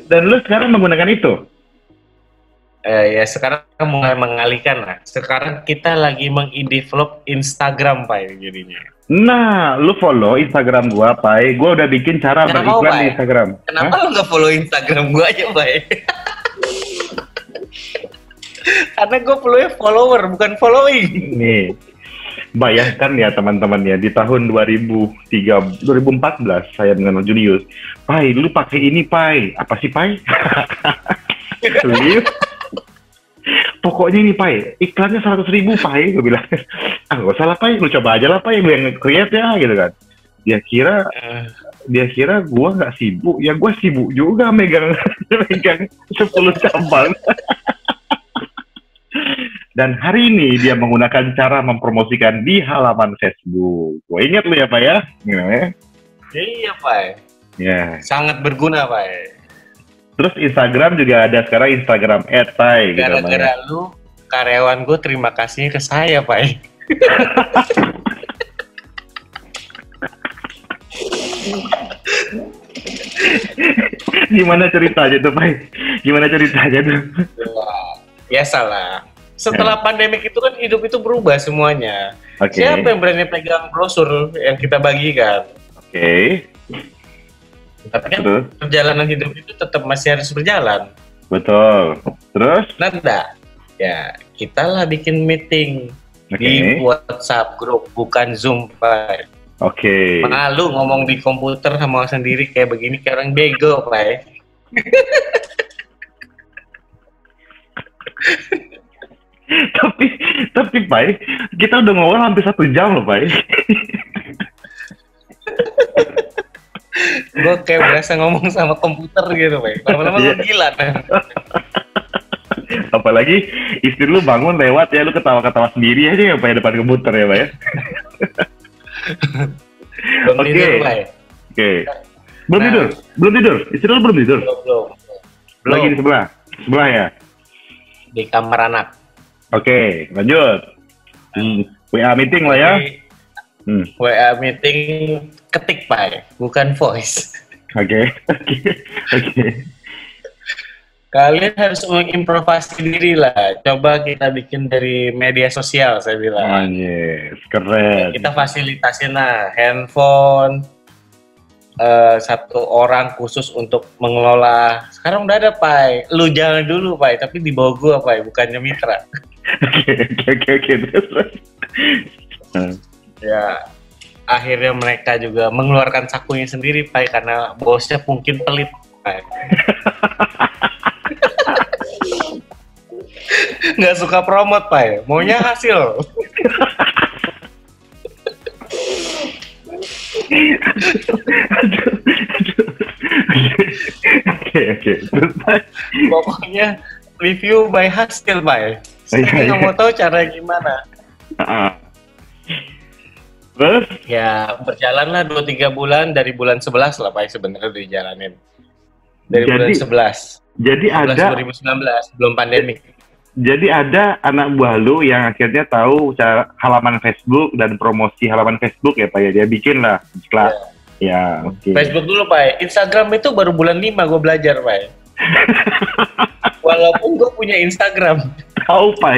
Speaker 1: Dan lu sekarang menggunakan itu?
Speaker 2: Ya sekarang mulai mengalihkan lah. Sekarang kita lagi meng-develop Instagram, Pak, jadinya.
Speaker 1: Nah, lu follow Instagram gua, Pai. Gua udah bikin cara
Speaker 2: Kenapa,
Speaker 1: beriklan
Speaker 2: Pai?
Speaker 1: di Instagram.
Speaker 2: Kenapa lu nggak follow Instagram gua aja, Pak? Karena gue follow follower, bukan following.
Speaker 1: Nih, bayangkan ya teman-teman ya, di tahun 2014 saya mengenal Julius. Pai, lu pakai ini, Pai. Apa sih, Pai? Julius? Pokoknya ini Pai, iklannya 100.000 Pai, gue bilang. Gak usah lah Pai, lu coba aja lah Pai, gue yang create ya, gitu kan. Dia kira gue nggak sibuk, ya gue sibuk juga megang 10 cabang. Dan hari ini dia menggunakan cara mempromosikan di halaman Facebook. Gue ingat lu ya Pak ya?
Speaker 2: Iya Pak.
Speaker 1: Ya.
Speaker 2: Sangat berguna Pak.
Speaker 1: Terus Instagram juga ada sekarang Instagram @pai.
Speaker 2: Gara-gara lu karyawan gue terima kasihnya ke saya Pak.
Speaker 1: Gimana ceritanya tuh Pak? Gimana ceritanya tuh?
Speaker 2: Biasalah. Setelah pandemik itu kan hidup itu berubah semuanya.
Speaker 1: Okay.
Speaker 2: Siapa yang berani pegang brosur yang kita bagikan?
Speaker 1: Oke.
Speaker 2: Tapi kan perjalanan hidup itu tetap masih harus berjalan.
Speaker 1: Betul. Terus?
Speaker 2: Nanda, ya kita lah bikin meeting di WhatsApp grup, bukan Zoom Pak.
Speaker 1: Oke.
Speaker 2: Malu ngomong di komputer sama sendiri kayak begini, kayak orang bego, Pak.
Speaker 1: tapi Pai, kita udah ngobrol hampir 1 jam loh Pai.
Speaker 2: Gue kayak berasa ngomong sama komputer gitu, Pak. Lama-lama gue gila.
Speaker 1: Apalagi istri lu bangun lewat ya, lu ketawa-ketawa sendiri aja ya Pai depan komputer ya Pai.
Speaker 2: Belum tidur, Pak.
Speaker 1: Oke. Belum tidur. Istri lu belum tidur.
Speaker 2: Belum.
Speaker 1: Lagi di sebelah ya.
Speaker 2: Di kamar anak.
Speaker 1: Oke, lanjut. WA meeting lah ya.
Speaker 2: WA meeting ketik, Pak, bukan voice.
Speaker 1: Oke.
Speaker 2: Kalian harus mengimprovasi diri lah. Coba kita bikin dari media sosial, saya bilang.
Speaker 1: Yes, keren.
Speaker 2: Kita fasilitasin lah handphone, satu orang khusus untuk mengelola. Sekarang udah ada, Pak. Lu jalan dulu, Pak, tapi di bawah gua, Pak, bukannya mitra.
Speaker 1: Oke.
Speaker 2: Ya, akhirnya mereka juga mengeluarkan sakunya sendiri, Pak, karena bosnya mungkin pelit, Pak. Nggak suka promote, Pak, maunya hasil.
Speaker 1: Oke.
Speaker 2: Pokoknya review by hasil, Pak. Saya nggak mau tahu cara gimana.
Speaker 1: Terus?
Speaker 2: Ya, berjalanlah 2-3 bulan, dari bulan 11 lah, Pak, sebenarnya udah dijalanin. Dari bulan 11.
Speaker 1: Jadi
Speaker 2: 11
Speaker 1: ada
Speaker 2: 2019, belum pandemi.
Speaker 1: Jadi ada anak buah lu yang akhirnya tahu cara halaman Facebook dan promosi halaman Facebook ya Pak ya. Dia bikin lah iklan. Ya, oke.
Speaker 2: Facebook dulu, Pak. Instagram itu baru bulan 5 gue belajar, Pak. Walaupun gue punya Instagram.
Speaker 1: Tahu, Pak.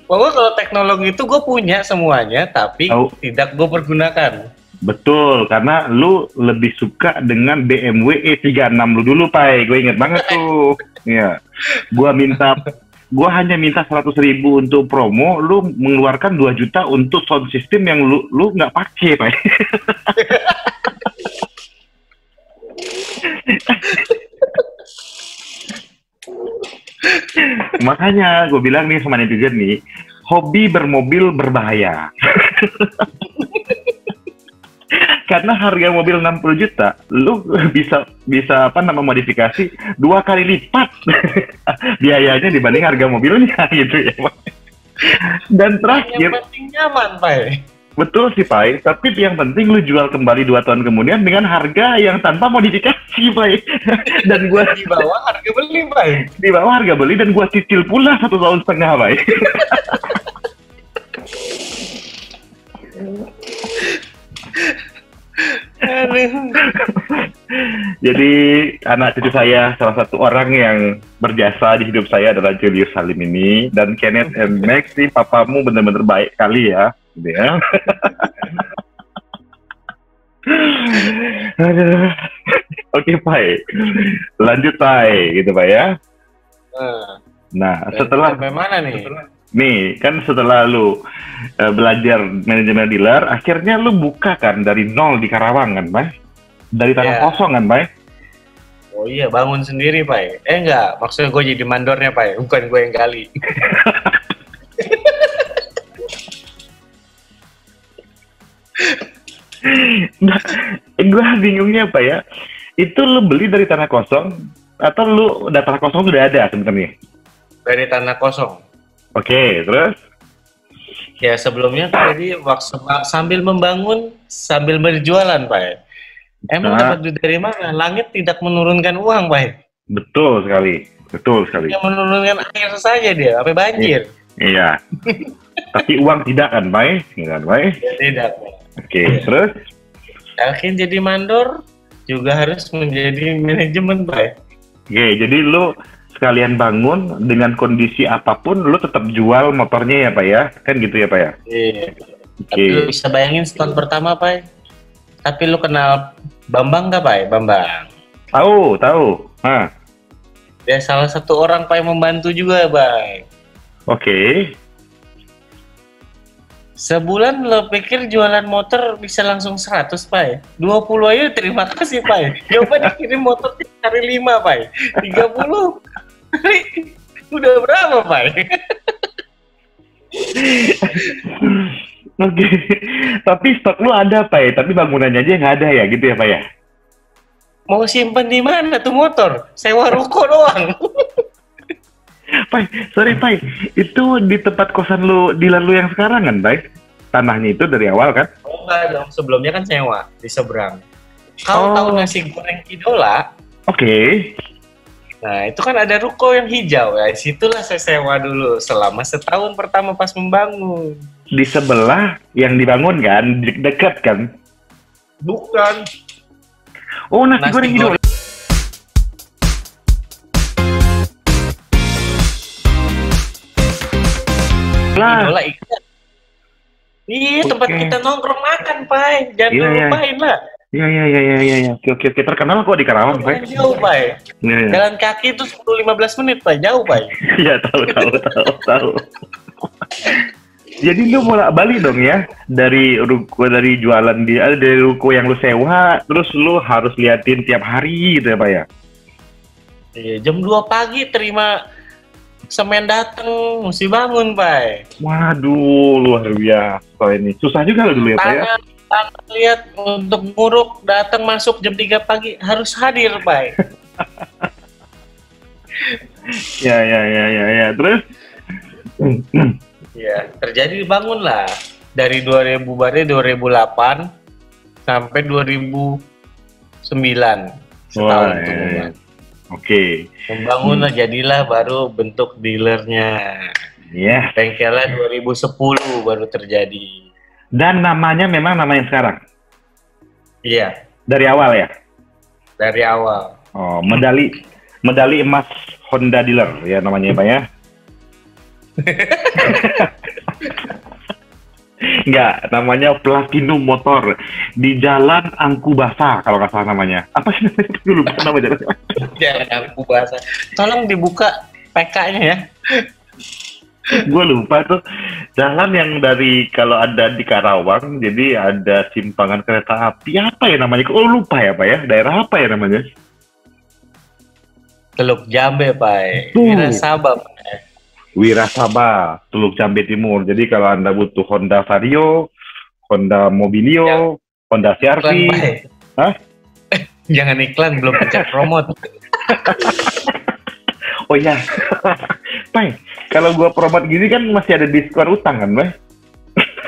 Speaker 2: Pokoknya kalau teknologi itu gue punya semuanya, tapi tidak gue pergunakan.
Speaker 1: Betul, karena lu lebih suka dengan BMW E36 lu dulu, Pak. Gue inget banget tuh. Iya. Gua hanya minta 100.000 untuk promo, lu mengeluarkan 2 juta untuk sound system yang lu nggak pakai, Pak. Makanya gue bilang nih sama netizen nih, hobi bermobil berbahaya. Karena harga mobil 60 juta, lu bisa modifikasi 2 kali lipat biayanya dibanding harga mobilnya gitu ya, Pak. Dan terakhir,
Speaker 2: yang penting nyaman, Pak.
Speaker 1: Betul sih, Pak. Tapi yang penting lu jual kembali 2 tahun kemudian dengan harga yang tanpa modifikasi, Pak. Dan gua
Speaker 2: di bawah harga beli, Pak.
Speaker 1: Di bawah harga beli dan gua cicil pula 1,5 tahun, Pak. Jadi anak cucu saya salah satu orang yang berjasa di hidup saya adalah Julius Salim ini, dan Kenneth and Max sih papamu bener-bener baik kali ya, gitu ya. Oke, Pak. Lanjut, Pak, gitu, Pak ya. Nah, setelah
Speaker 2: mana nih?
Speaker 1: Nih, kan setelah lu belajar manajemen dealer, akhirnya lu buka kan dari nol di Karawang kan, Pak? Dari tanah kosong kan, Pak?
Speaker 2: Oh iya, bangun sendiri, Pak. Enggak, maksudnya gue jadi mandornya, Pak. Bukan gue yang gali.
Speaker 1: Nah, gue bingungnya, Pak ya. Itu lu beli dari tanah kosong, atau lu tanah kosong sudah ada sebenarnya?
Speaker 2: Dari tanah kosong.
Speaker 1: Oke, terus?
Speaker 2: Ya sebelumnya tadi sambil membangun, sambil berjualan, Pak. Emang dapat duit dari mana? Langit tidak menurunkan uang, Pak.
Speaker 1: Betul sekali.
Speaker 2: Yang menurunkan air saja dia, sampai banjir.
Speaker 1: Iya. Tapi uang tidak kan, Pak?
Speaker 2: Ya, tidak, Pak.
Speaker 1: Oke, terus?
Speaker 2: Akhirnya jadi mandor, juga harus menjadi manajemen, Pak.
Speaker 1: Oke, jadi lu sekalian bangun dengan kondisi apapun, lu tetap jual motornya ya, Pak ya? Kan gitu ya, Pak ya?
Speaker 2: Iya. Tapi lu bisa bayangin setahun pertama, Pak. Tapi lu kenal Bambang nggak, Pak? Bambang.
Speaker 1: Tahu. Hah.
Speaker 2: Dia salah satu orang, Pak, yang membantu juga, Pak.
Speaker 1: Oke.
Speaker 2: Sebulan lo pikir jualan motor bisa langsung 100, Pak? 20 aja terima kasih, Pak. Coba dikirim motor hari 5, Pak. 30 udah berapa, Pak?
Speaker 1: Oke. Tapi stok lu ada, Pak. Tapi bangunannya aja nggak ada ya, gitu ya, Pak ya?
Speaker 2: Mau simpen di mana tuh motor? Sewa ruko doang.
Speaker 1: Pai, sorry Pai, itu di tempat kosan lu, di lu yang sekarang kan, Pai? Tanahnya itu dari awal kan?
Speaker 2: Oh enggak dong, sebelumnya kan sewa di seberang. Kau tahu nasi goreng idola?
Speaker 1: Oke.
Speaker 2: Nah itu kan ada ruko yang hijau ya, situlah saya sewa dulu selama setahun pertama pas membangun.
Speaker 1: Di sebelah yang dibangun kan, dekat kan?
Speaker 2: Bukan.
Speaker 1: Oh, nasi goreng idola.
Speaker 2: Idola ikan. Iya, tempat kita nongkrong makan, Pai. Jangan lupain lah.
Speaker 1: Iya. Oke. Terkenal kok di Karawang, Pai.
Speaker 2: Jauh, Pai.
Speaker 1: Iya.
Speaker 2: Jalan kaki itu 10-15 menit, Pai. Jauh, Pai.
Speaker 1: Iya, tahu. Jadi lu bolak-balik dong ya dari jualan dari ruko yang lu sewa, terus lu harus liatin tiap hari gitu ya, Pak ya?
Speaker 2: Iya, jam 2 pagi terima semen dateng, mesti bangun, Pak.
Speaker 1: Waduh, luar biasa ini. Susah juga loh dulu ya, Pak ya?
Speaker 2: Tangan lihat untuk nguruk, datang masuk jam 3 pagi, harus hadir, Pak.
Speaker 1: Ya. Terus?
Speaker 2: Ya, terjadi bangun lah. Dari 2008 sampai 2009. Setahun itu membangun.
Speaker 1: Oke.
Speaker 2: Membangun lah, jadilah baru bentuk dealernya.
Speaker 1: Iya.
Speaker 2: Bengkelnya 2010 baru terjadi.
Speaker 1: Dan namanya memang nama yang sekarang?
Speaker 2: Iya.
Speaker 1: Dari awal ya?
Speaker 2: Dari awal.
Speaker 1: Oh, medali emas Honda Dealer ya namanya, Pak ya? Enggak, namanya Platinum Motor di Jalan Angku Basa kalau nggak salah namanya. Apa sih namanya? Gue lupa nama jalan.
Speaker 2: Jalan Angku Basa. Tolong dibuka PK-nya ya.
Speaker 1: Gue lupa tuh jalan yang dari kalau ada di Karawang, jadi ada simpangan kereta api apa ya namanya? Oh lupa ya, Pak ya. Daerah apa ya namanya?
Speaker 2: Teluk Jambe, Pak. Wirasaba, Pak.
Speaker 1: Wirasaba, Teluk Jambe Timur. Jadi kalau Anda butuh Honda Vario, Honda Mobilio, ya. Honda CR-V. Hah?
Speaker 2: Jangan iklan, belum pencet promote.
Speaker 1: Oh iya. Pai, kalau gua promote gini kan masih ada diskon utang kan, Pai?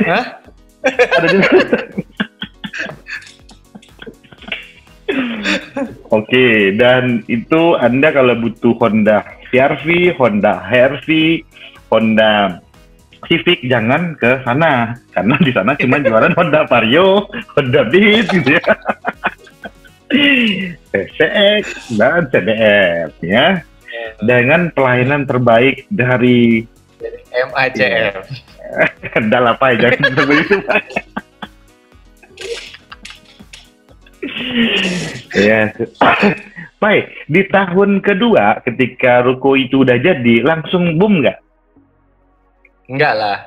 Speaker 2: Hah?
Speaker 1: Ada diskon. Oke, dan itu Anda kalau butuh Honda CR-V, Honda HR-V, Honda Civic jangan ke sana karena di sana cuma jualan Honda Vario, Honda Beat gitu ya. PCX dan CBF ya. Dengan pelayanan terbaik dari
Speaker 2: MACF.
Speaker 1: Kendal apa ya, jangan begitu. Ya, Pai, di tahun kedua ketika ruko itu udah jadi, langsung boom nggak?
Speaker 2: Enggak lah.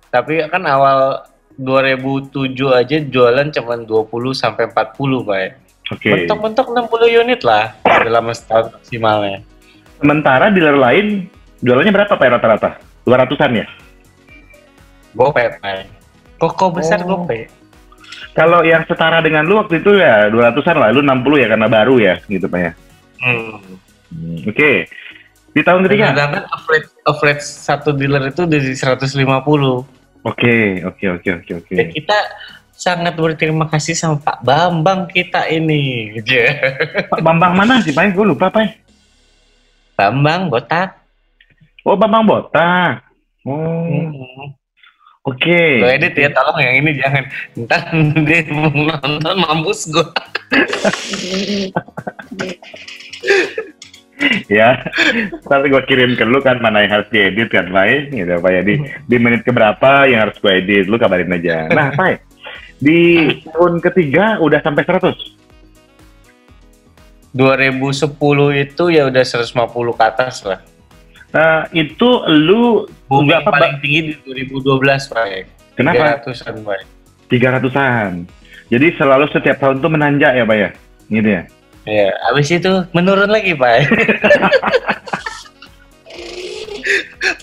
Speaker 2: Tapi kan awal 2007 aja jualan cuma 20-40, Pak.
Speaker 1: Oke.
Speaker 2: Mentok-mentok 60 unit lah dalam setahun maksimalnya.
Speaker 1: Sementara dealer lain jualannya berapa, Pak, rata-rata? 200-an ya?
Speaker 2: Gope, Pak. Koko besar gope.
Speaker 1: Kalau yang setara dengan lu waktu itu ya 200-an lah, lu 60 ya karena baru ya, gitu Pak ya. Oke. Di tahun ketiga?
Speaker 2: Kadang-kadang average satu dealer itu dari 150.
Speaker 1: Oke.
Speaker 2: Ya, kita sangat berterima kasih sama Pak Bambang kita ini. Gitu.
Speaker 1: Pak Bambang mana sih, Pak? Gue lupa, Pak.
Speaker 2: Bambang Botak.
Speaker 1: Oh, Bambang Botak. Oke.
Speaker 2: Lo edit ya, tolong yang ini jangan. Ntar dia nonton mampus gue.
Speaker 1: Ya, nanti gue kirim ke lu kan mana yang harus diedit kan, Pak. Gitu, Pak ya. Di menit keberapa yang harus gue edit, lu kabarin aja. Nah, Pak, di tahun ketiga udah sampai 100?
Speaker 2: 2010 itu ya udah 150 ke atas lah.
Speaker 1: Itu lu
Speaker 2: booming paling tinggi di 2012, Pak.
Speaker 1: Kenapa?
Speaker 2: 300-an, Pak.
Speaker 1: 300-an. Jadi selalu setiap tahun tuh menanjak ya, Pak ya? Gitu ya?
Speaker 2: Ya, habis itu menurun lagi, Pak.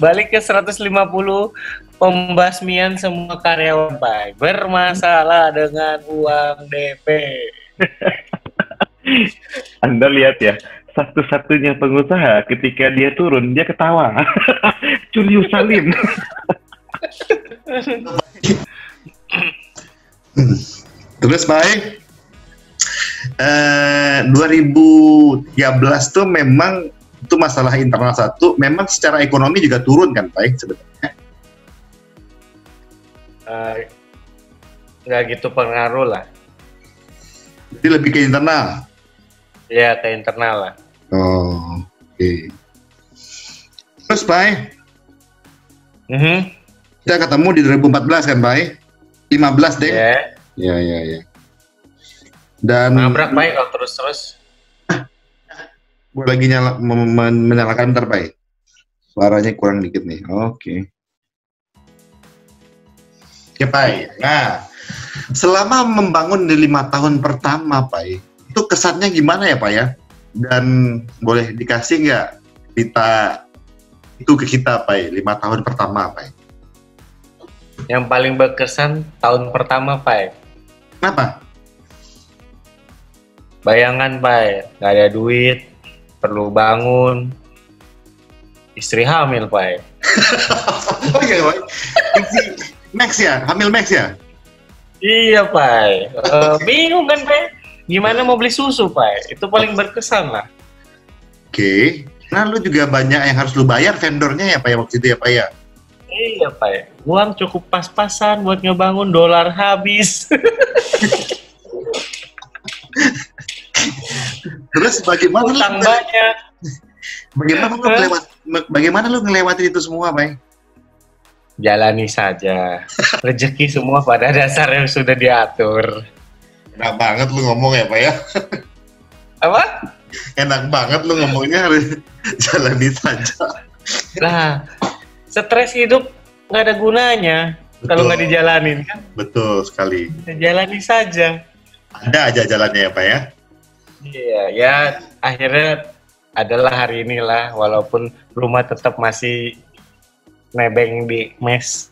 Speaker 2: Balik ke 150 pembasmian semua karyawan, Pak. Bermasalah dengan uang DP.
Speaker 1: Anda lihat ya, satu-satunya pengusaha ketika dia turun, dia ketawa. Julius Salim.
Speaker 3: Terus baik, 2013 tuh memang itu masalah internal satu, memang secara ekonomi juga turun kan baik sebenarnya.
Speaker 2: Nggak gitu pengaruh lah.
Speaker 3: Jadi lebih ke internal.
Speaker 2: Ya, ke internal lah.
Speaker 3: Oh, oke. Terus baik, kita ketemu di 2014 kan baik, 15 deh. Ya. Dan
Speaker 2: nabrak baik kalau terus.
Speaker 3: gue lagi menyalakan terbaik. Suaranya kurang dikit nih. Oke. Ya, Pak. Nah, selama membangun di 5 tahun pertama, Pak, itu kesannya gimana ya, Pak ya? Dan boleh dikasih nggak cerita itu ke kita, Pak, 5 tahun pertama, Pak?
Speaker 2: Yang paling berkesan tahun pertama, Pak.
Speaker 3: Kenapa?
Speaker 2: Bayangan, Pak, nggak ada duit, perlu bangun, istri hamil, Pak.
Speaker 3: Oh iya, Pak. Max ya? Hamil Max ya?
Speaker 2: Iya, Pak. Bingung kan, Pak? Gimana mau beli susu, Pak? Itu paling berkesan lah.
Speaker 3: Oke. Nah, lu juga banyak yang harus lu bayar vendornya ya, Pak, ya, waktu itu ya, Pak ya?
Speaker 2: Iya, Pak. Uang cukup pas-pasan buat ngebangun, dolar habis.
Speaker 3: Terus bagaimana
Speaker 2: utang banyak.
Speaker 3: Bagaimana lu ngelewatin itu semua, Pak?
Speaker 2: Jalani saja. Rezeki semua pada dasarnya sudah diatur.
Speaker 3: Enak banget lu ngomong ya, Pak ya?
Speaker 2: Apa?
Speaker 3: Enak banget lu ngomongnya, harus jalani saja.
Speaker 2: Lah, stres hidup nggak ada gunanya kalau nggak dijalanin kan?
Speaker 3: Betul sekali.
Speaker 2: Jalani saja.
Speaker 3: Ada aja jalannya ya, Pak ya?
Speaker 2: Iya, ya akhirnya adalah hari inilah, walaupun rumah tetap masih nebeng di mes.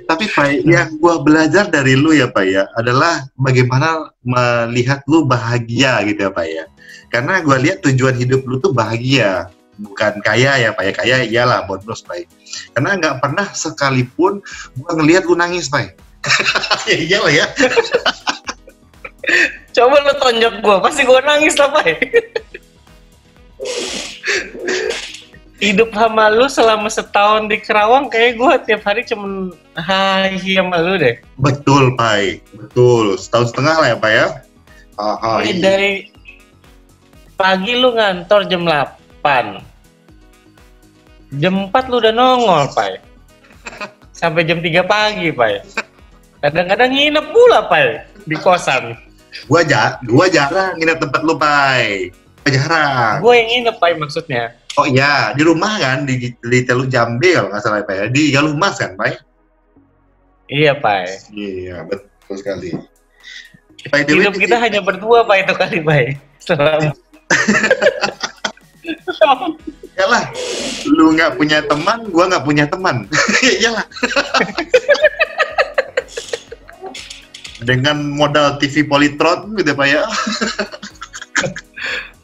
Speaker 3: Tapi Pak, yang gua belajar dari lu ya, Pak ya, adalah bagaimana melihat lu bahagia gitu ya, Pak ya. Karena gua lihat tujuan hidup lu tuh bahagia, bukan kaya ya, Pak ya. Kaya iyalah bonus, Pak. Karena nggak pernah sekalipun gua ngelihat lu nangis, Pak. Ya iyalah ya.
Speaker 2: Coba lu tonjok gua, pasti gua nangis lah, Pak. Hidup sama lu selama setahun di Kerawang, kayak gue tiap hari cuman hai sama lu deh.
Speaker 3: Betul, Pak. Betul. Setahun setengah lah ya, Pak ya.
Speaker 2: Dari pagi lu ngantor jam 8. Jam 4 lu udah nongol, Pak. Sampai jam 3 pagi, Pak. Kadang-kadang nginep pula, Pak, di kosan.
Speaker 3: Gua jarang nginep tempat lu, Pak. Jarang.
Speaker 2: Gue yang nginep, Pak, maksudnya.
Speaker 3: Oh iya, di rumah kan, di Teluk Jambe kalau nggak salah, Pak ya. Di Galumas kan, Pak?
Speaker 2: Iya, Pak.
Speaker 3: Iya, betul sekali.
Speaker 2: Hidup kita hanya berdua, Pak, itu kali, Pak. Selama.
Speaker 3: Yalah, lu nggak punya teman, gua nggak punya teman. Yalah. Dengan modal TV Polytron gitu, Pak ya.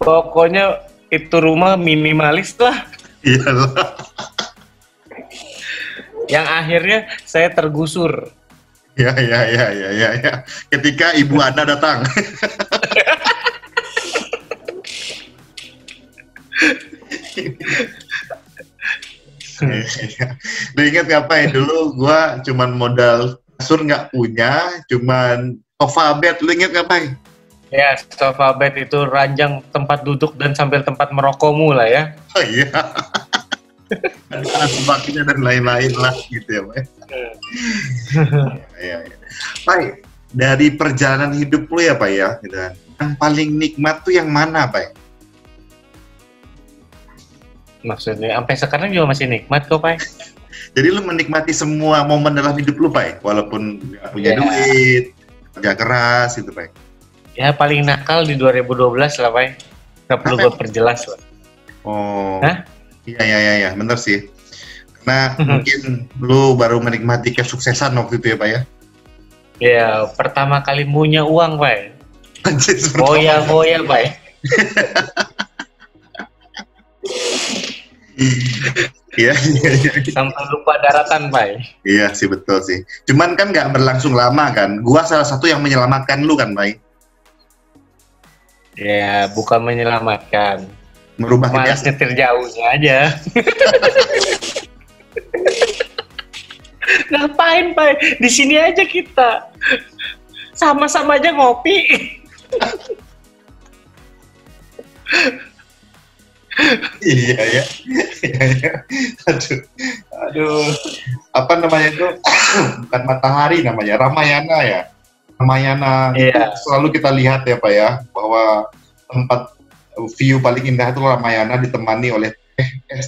Speaker 2: Pokoknya itu rumah minimalis lah.
Speaker 3: Iyalah.
Speaker 2: Yang akhirnya saya tergusur.
Speaker 3: Ya. Ketika ibu Anda datang. Lu inget ngapain dulu? Gua cuman modal kasur nggak punya, cuman sofa bed. Lu inget ngapain?
Speaker 2: Ya, sofa bed itu ranjang tempat duduk dan sambil tempat merokokmu lah ya.
Speaker 3: Oh iya. Ada sebagainya dan lain-lain lah gitu ya, Pak. Iya. Pak, dari perjalanan hidup lu ya, Pak ya, gitu kan. Yang paling nikmat tuh yang mana, Pak?
Speaker 2: Maksudnya sampai sekarang juga masih nikmat kok, Pak.
Speaker 3: Jadi lu menikmati semua momen dalam hidup lu, Pak, walaupun nggak punya duit, kerja keras gitu, Pak.
Speaker 2: Ya paling nakal di 2012 lah, Pak. Nggak perlu gue perjelas lah.
Speaker 3: Oh.
Speaker 2: Hah?
Speaker 3: Iya, bener sih. Karena mungkin lu baru menikmati kesuksesan waktu itu ya, Pak ya?
Speaker 2: Ya, pertama kali punya uang, Pak.
Speaker 3: Anjir,
Speaker 2: Boya, Pak.
Speaker 3: Iya.
Speaker 2: Sampai lupa daratan, Pak.
Speaker 3: Iya sih, betul sih. Cuman kan nggak berlangsung lama kan. Gua salah satu yang menyelamatkan lu kan, Pak.
Speaker 2: Ya, bukan menyelamatkan.
Speaker 3: Merubah
Speaker 2: Malas nyetir jauhnya aja. Ngapain, Pak? Di sini aja kita. Sama-sama aja ngopi.
Speaker 3: Iya ya. Aduh. Apa namanya itu? Bukan matahari namanya, Ramayana ya. Ramayana.
Speaker 2: Iya.
Speaker 3: Selalu kita lihat ya, Pak ya, bahwa tempat view paling indah itu Ramayana ditemani oleh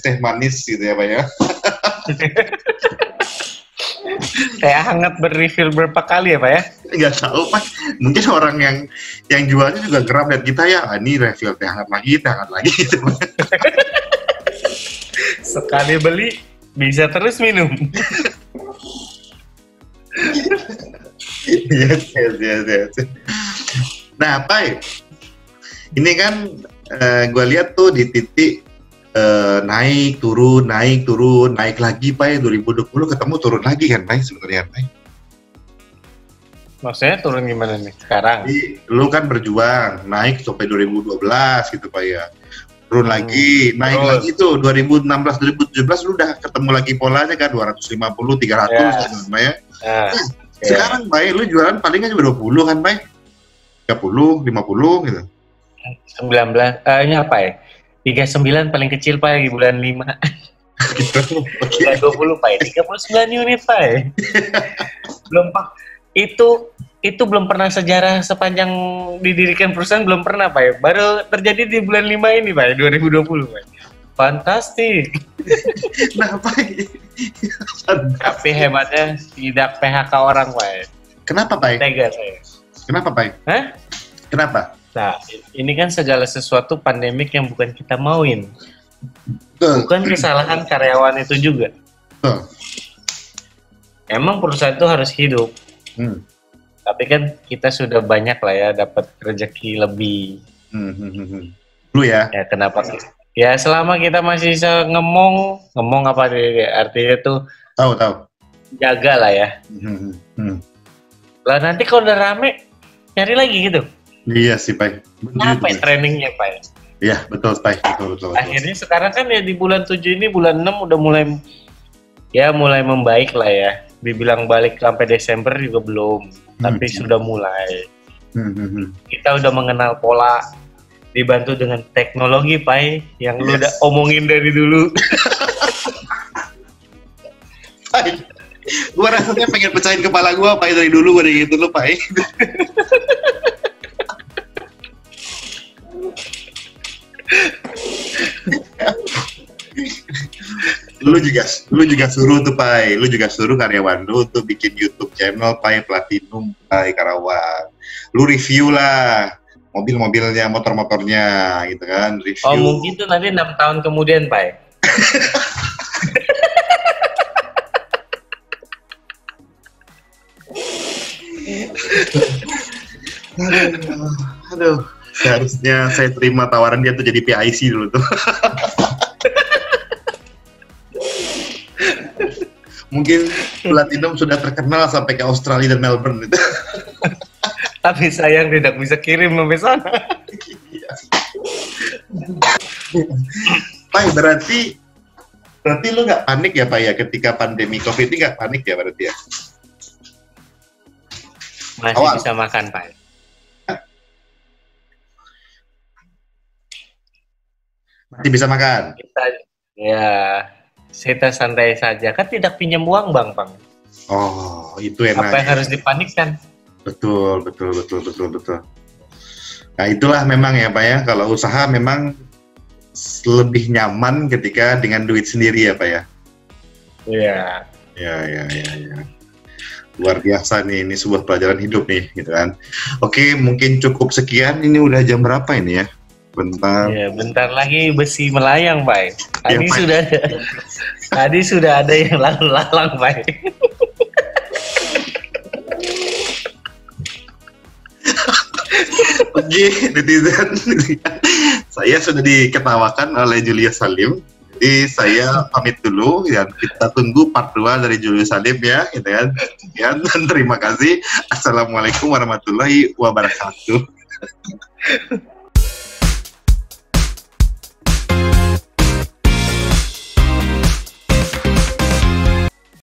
Speaker 3: teh manis gitu ya, Pak ya.
Speaker 2: Kayak hangat berrefill berapa kali ya, Pak ya?
Speaker 3: Nggak tahu, Pak. Mungkin orang yang jualnya juga geram lihat kita ya, ini refill teh hangat lagi gitu.
Speaker 2: Sekali beli bisa terus minum.
Speaker 3: Yes. Nah, Pak, ini kan gue lihat tuh di titik naik turun, naik lagi, Pak. 2020 ketemu turun lagi kan, Pak, sebenarnya, Pak.
Speaker 2: Maksudnya turun gimana nih sekarang?
Speaker 3: Jadi, lu kan berjuang, naik sampai 2012 gitu, Pak ya. Turun lagi, naik
Speaker 2: terus.
Speaker 3: lagi tuh 2016, 2017 lu udah ketemu lagi polanya kan 250, 300 gitu, Pak ya. Sekarang, Pak, lu jualan palingnya juga 20 kan, Pak? 30, 50 gitu.
Speaker 2: 19, ini apa ya? 39 paling kecil, Pak, di bulan 5. Bulan 20, Pak. 39 unit, Pak. Belum, Pak. Itu belum pernah sejarah sepanjang didirikan perusahaan, belum pernah, Pak. Baru terjadi di bulan 5 ini, Pak, 2020, Pak. Fantastik.
Speaker 3: Nah, Pak.
Speaker 2: Tapi hebatnya tidak PHK orang, Pak.
Speaker 3: Kenapa, Pak?
Speaker 2: Tega saya.
Speaker 3: Kenapa, Pak?
Speaker 2: Hah?
Speaker 3: Kenapa?
Speaker 2: Nah, ini kan segala sesuatu pandemik yang bukan kita mauin.
Speaker 3: Betul.
Speaker 2: Bukan kesalahan karyawan itu juga.
Speaker 3: Betul.
Speaker 2: Emang perusahaan itu harus hidup. Tapi kan kita sudah banyak lah ya dapat rezeki lebih.
Speaker 3: Lu ya?
Speaker 2: Ya kenapa? Ya selama kita masih bisa ngomong apa artinya tuh?
Speaker 3: Tahu.
Speaker 2: Jaga lah ya. Lah nanti kalau udah rame, cari lagi gitu.
Speaker 3: Iya sih, Pak.
Speaker 2: Apa trainingnya, Pak?
Speaker 3: Iya, betul, Pak. Betul.
Speaker 2: Akhirnya sekarang kan ya di bulan 7 ini, bulan 6 udah mulai membaik lah ya. Dibilang balik sampai Desember juga belum, tapi sudah mulai. Kita udah mengenal pola, dibantu dengan teknologi, Pak, yang lu udah omongin dari dulu.
Speaker 3: Gua rasanya pengen pecahin kepala gua, Pak, dari dulu udah gitu lu, Pak. Lu juga suruh tuh, Pak. Lu juga suruh karyawan lu untuk bikin YouTube channel, Pak, Platinum, Pak, Karawang. Lu review lah mobil-mobilnya, motor-motornya gitu kan, review.
Speaker 2: Oh, mungkin tuh nanti 6 tahun kemudian, Pak.
Speaker 3: Aduh, seharusnya saya terima tawaran dia tuh jadi PIC dulu tuh. Mungkin Platinum sudah terkenal sampai ke Australia dan Melbourne itu.
Speaker 2: Tapi sayang tidak bisa kirim sampai sana.
Speaker 3: Pak, berarti lu nggak panik ya, Pak, ya, ketika pandemi COVID ini nggak panik ya berarti ya?
Speaker 2: Masih bisa makan, Pak.
Speaker 3: Masih bisa makan?
Speaker 2: Kita santai saja. Kan tidak pinjam uang, Bang.
Speaker 3: Oh, itu enak.
Speaker 2: Apa yang harus dipanikkan?
Speaker 3: Betul. Nah, itulah memang ya, Pak ya, kalau usaha memang lebih nyaman ketika dengan duit sendiri ya Pak ya.
Speaker 2: Iya.
Speaker 3: Ya. Luar biasa nih, ini sebuah pelajaran hidup nih, gitu kan. Oke, mungkin cukup sekian. Ini udah jam berapa ini ya? Bentar.
Speaker 2: Ya, bentar lagi besi melayang, Pak.
Speaker 3: Ya,
Speaker 2: Tadi
Speaker 3: Pak.
Speaker 2: tadi sudah ada yang lalu-lalang, Pak.
Speaker 3: Oke, netizen. Saya sudah diketawakan oleh Julius Salim. Jadi saya pamit dulu, dan kita tunggu part 2 dari Julius Salim ya, gitu kan. Sekian, dan terima kasih. Assalamualaikum warahmatullahi wabarakatuh.